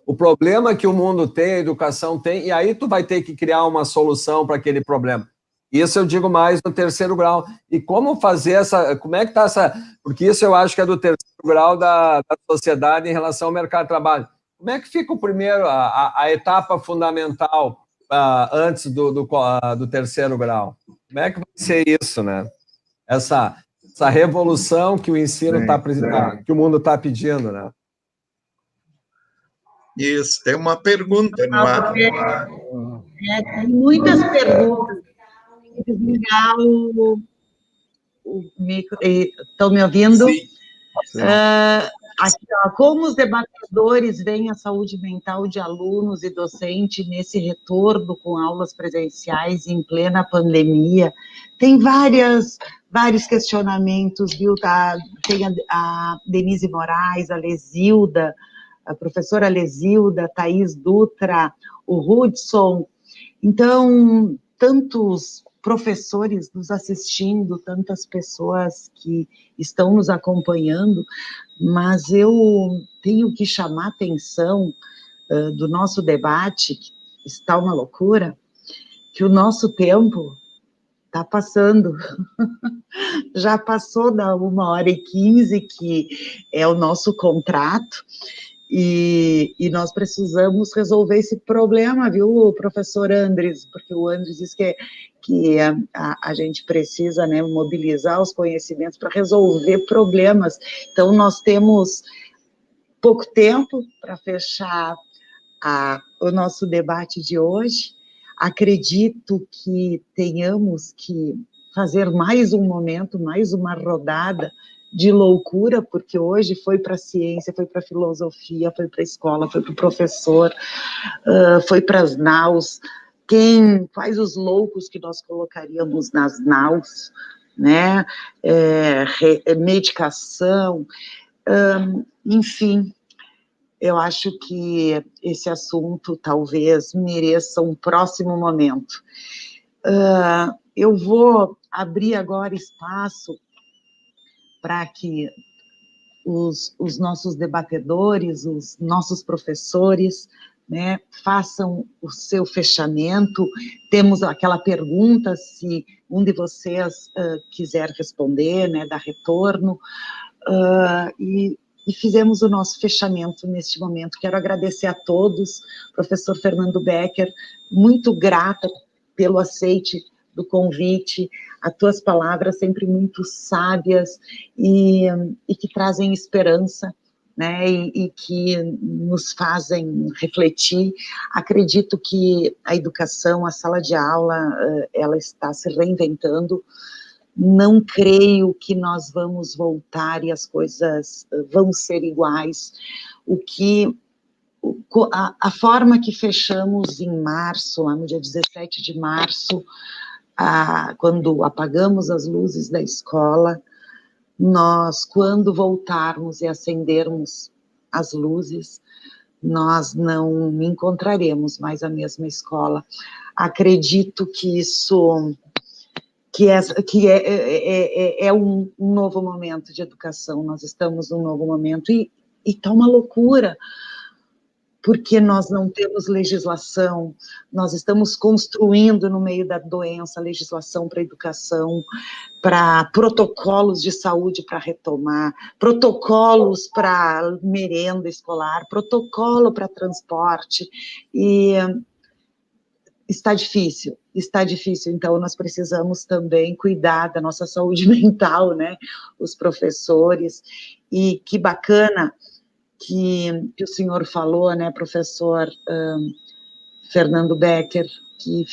O problema que o mundo tem, a educação tem, e aí tu vai ter que criar uma solução para aquele problema. Isso eu digo mais no terceiro grau. E como fazer como é que está essa... Porque isso eu acho que é do terceiro grau da sociedade em relação ao mercado de trabalho. como é que fica o primeiro, a etapa fundamental antes do terceiro grau? Como é que vai ser isso, né? Essa revolução que o ensino que o mundo está pedindo, né? Isso, tem uma pergunta no ar. Tem muitas perguntas. Desligar o micro. Estão me ouvindo? Sim. Aqui, como os debatedores veem a saúde mental de alunos e docentes nesse retorno com aulas presenciais em plena pandemia? Tem vários questionamentos, viu? Tem a Denise Moraes, a Lesilda, a professora Lesilda, Thaís Dutra, o Hudson. Então, tantos professores nos assistindo, tantas pessoas que estão nos acompanhando, mas eu tenho que chamar a atenção do nosso debate, que está uma loucura, que o nosso tempo está passando. Já passou da 1h15, que é o nosso contrato, e nós precisamos resolver esse problema, viu, professor Andres? Porque o Andres diz que a gente precisa, né, mobilizar os conhecimentos para resolver problemas. Então, nós temos pouco tempo para fechar o nosso debate de hoje. Acredito que tenhamos que fazer mais um momento, mais uma rodada de loucura, porque hoje foi para a ciência, foi para a filosofia, foi para a escola, foi para o professor, foi para as naus. Quais os loucos que nós colocaríamos nas naus, né? Medicação, enfim, eu acho que esse assunto talvez mereça um próximo momento. Eu vou abrir agora espaço para que os nossos debatedores, os nossos professores, né, façam o seu fechamento. Temos aquela pergunta, se um de vocês quiser responder, né, dar retorno, e fizemos o nosso fechamento neste momento. Quero agradecer a todos, professor Fernando Becker, muito grata pelo aceite do convite, as tuas palavras sempre muito sábias e que trazem esperança, né, e que nos fazem refletir. Acredito que a educação, a sala de aula, ela está se reinventando. Não creio que nós vamos voltar e as coisas vão ser iguais. A forma que fechamos em março, lá no dia 17 de março, quando apagamos as luzes da escola, nós, quando voltarmos e acendermos as luzes, nós não encontraremos mais a mesma escola. Acredito que isso, é um novo momento de educação, nós estamos num novo momento, e está uma loucura, porque nós não temos legislação, nós estamos construindo no meio da doença legislação para educação, para protocolos de saúde para retomar, protocolos para merenda escolar, protocolo para transporte, e está difícil, então nós precisamos também cuidar da nossa saúde mental, né, os professores, e que bacana que o senhor falou, né, professor Fernando Becker, que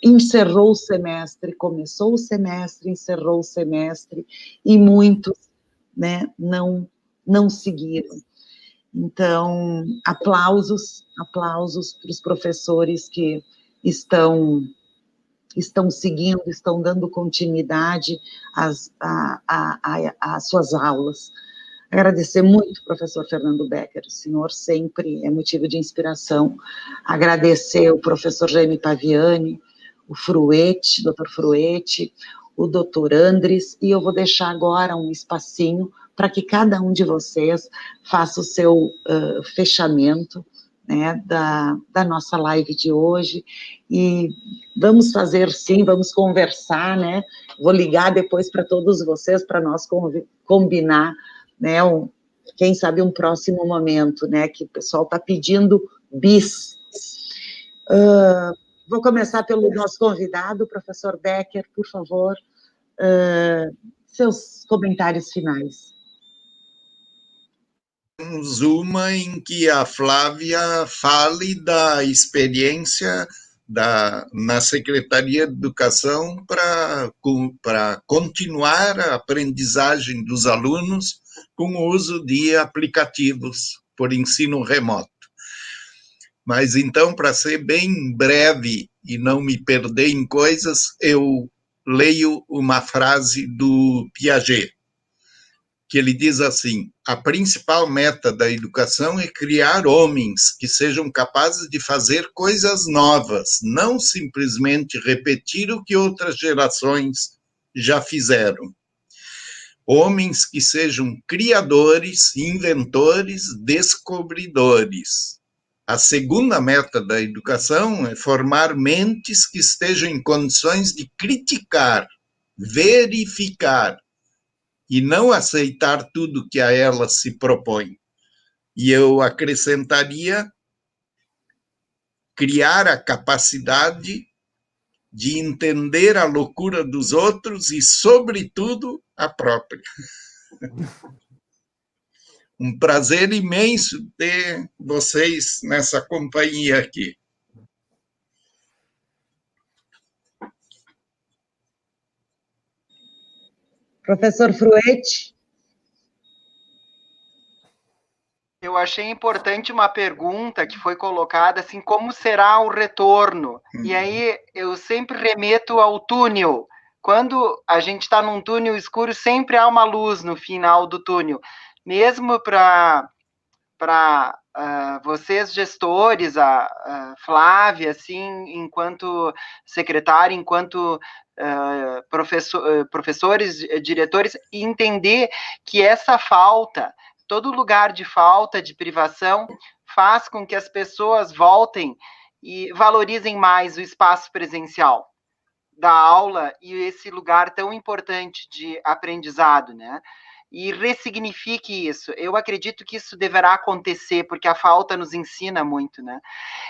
encerrou o semestre, começou o semestre, encerrou o semestre, e muitos, né, não seguiram. Então, aplausos para os professores que estão seguindo, estão dando continuidade às suas aulas. Agradecer muito, professor Fernando Becker, o senhor sempre é motivo de inspiração. Agradecer o professor Jaime Paviani, o Fruete, doutor Fruete, o doutor Andres, e eu vou deixar agora um espacinho para que cada um de vocês faça o seu fechamento, né, da nossa live de hoje, e vamos fazer sim, vamos conversar, né, vou ligar depois para todos vocês, para nós combinar, né, quem sabe um próximo momento, né, que o pessoal está pedindo bis. Vou começar pelo nosso convidado, professor Becker, por favor, seus comentários finais. Temos uma em que a Flávia fale da experiência na Secretaria de Educação para continuar a aprendizagem dos alunos com o uso de aplicativos por ensino remoto. Mas, então, para ser bem breve e não me perder em coisas, eu leio uma frase do Piaget, que ele diz assim: a principal meta da educação é criar homens que sejam capazes de fazer coisas novas, não simplesmente repetir o que outras gerações já fizeram. Homens que sejam criadores, inventores, descobridores. A segunda meta da educação é formar mentes que estejam em condições de criticar, verificar, e não aceitar tudo que a ela se propõe. E eu acrescentaria criar a capacidade de entender a loucura dos outros e, sobretudo, a própria. Um prazer imenso ter vocês nessa companhia aqui. Professor Fruetti. Eu achei importante uma pergunta que foi colocada, assim, como será o retorno? E aí eu sempre remeto ao túnel. Quando a gente está num túnel escuro, sempre há uma luz no final do túnel. Mesmo para vocês gestores, a Flávia, assim, enquanto secretária, enquanto professores, diretores, entender que essa falta, todo lugar de falta, de privação, faz com que as pessoas voltem e valorizem mais o espaço presencial da aula e esse lugar tão importante de aprendizado, né? E ressignifique isso. Eu acredito que isso deverá acontecer, porque a falta nos ensina muito, né?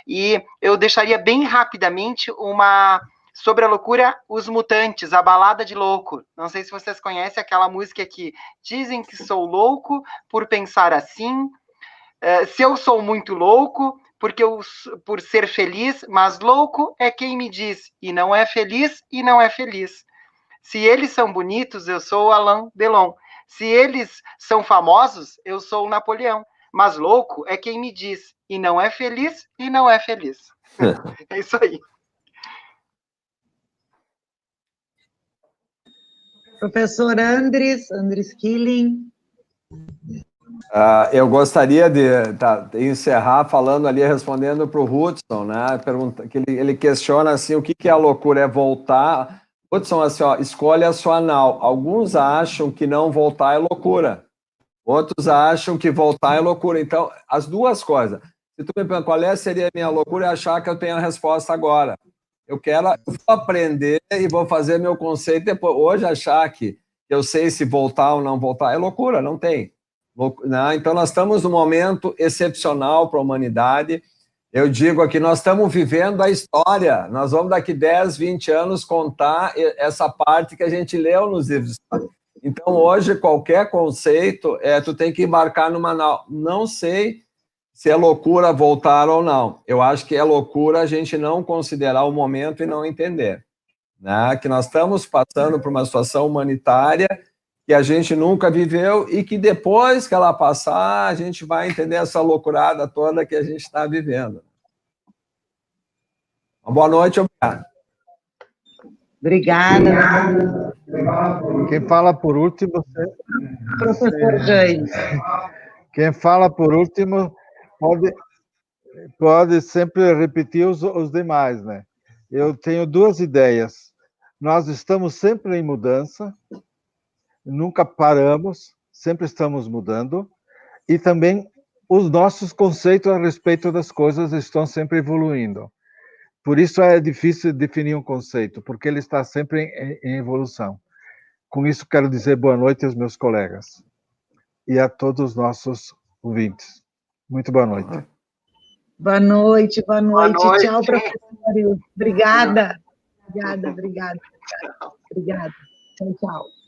E eu deixaria bem rapidamente uma sobre a loucura, Os Mutantes, a Balada de Louco. Não sei se vocês conhecem aquela música que dizem que sou louco por pensar assim, se eu sou muito louco, por ser feliz, mas louco é quem me diz, e não é feliz, e não é feliz. Se eles são bonitos, eu sou Alain Delon. Se eles são famosos, eu sou Napoleão. Mas louco é quem me diz, e não é feliz, e não é feliz. É isso aí. Professor Andres Killing. Eu gostaria de encerrar falando ali, respondendo para o Hudson, né? Pergunta, que ele questiona assim, o que é a loucura? É voltar. Hudson, assim, ó, escolhe a sua nau. Alguns acham que não voltar é loucura. Outros acham que voltar é loucura. Então, as duas coisas. Se tu me pergunta qual seria a minha loucura, é achar que eu tenho a resposta agora. Eu vou aprender e vou fazer meu conceito depois. Hoje, achar que eu sei se voltar ou não voltar é loucura, não tem. Então, nós estamos num momento excepcional para a humanidade. Eu digo aqui, nós estamos vivendo a história. Nós vamos, daqui 10, 20 anos, contar essa parte que a gente leu nos livros. Então, hoje, qualquer conceito, tu tem que embarcar numa nau. Não sei se é loucura voltar ou não. Eu acho que é loucura a gente não considerar o momento e não entender, né? Que nós estamos passando por uma situação humanitária que a gente nunca viveu e que depois que ela passar, a gente vai entender essa loucurada toda que a gente está vivendo. Uma boa noite, obrigado. Obrigada. Quem fala por último... Professor James. Quem fala por último pode sempre repetir os demais, né? Eu tenho duas ideias. Nós estamos sempre em mudança, nunca paramos, sempre estamos mudando, e também os nossos conceitos a respeito das coisas estão sempre evoluindo. Por isso é difícil definir um conceito, porque ele está sempre em evolução. Com isso, quero dizer boa noite aos meus colegas. e a todos os nossos ouvintes. Muito boa noite. Boa noite, boa noite. Boa noite. Tchau, professor. Obrigada. Obrigada. Obrigada. Tchau, tchau.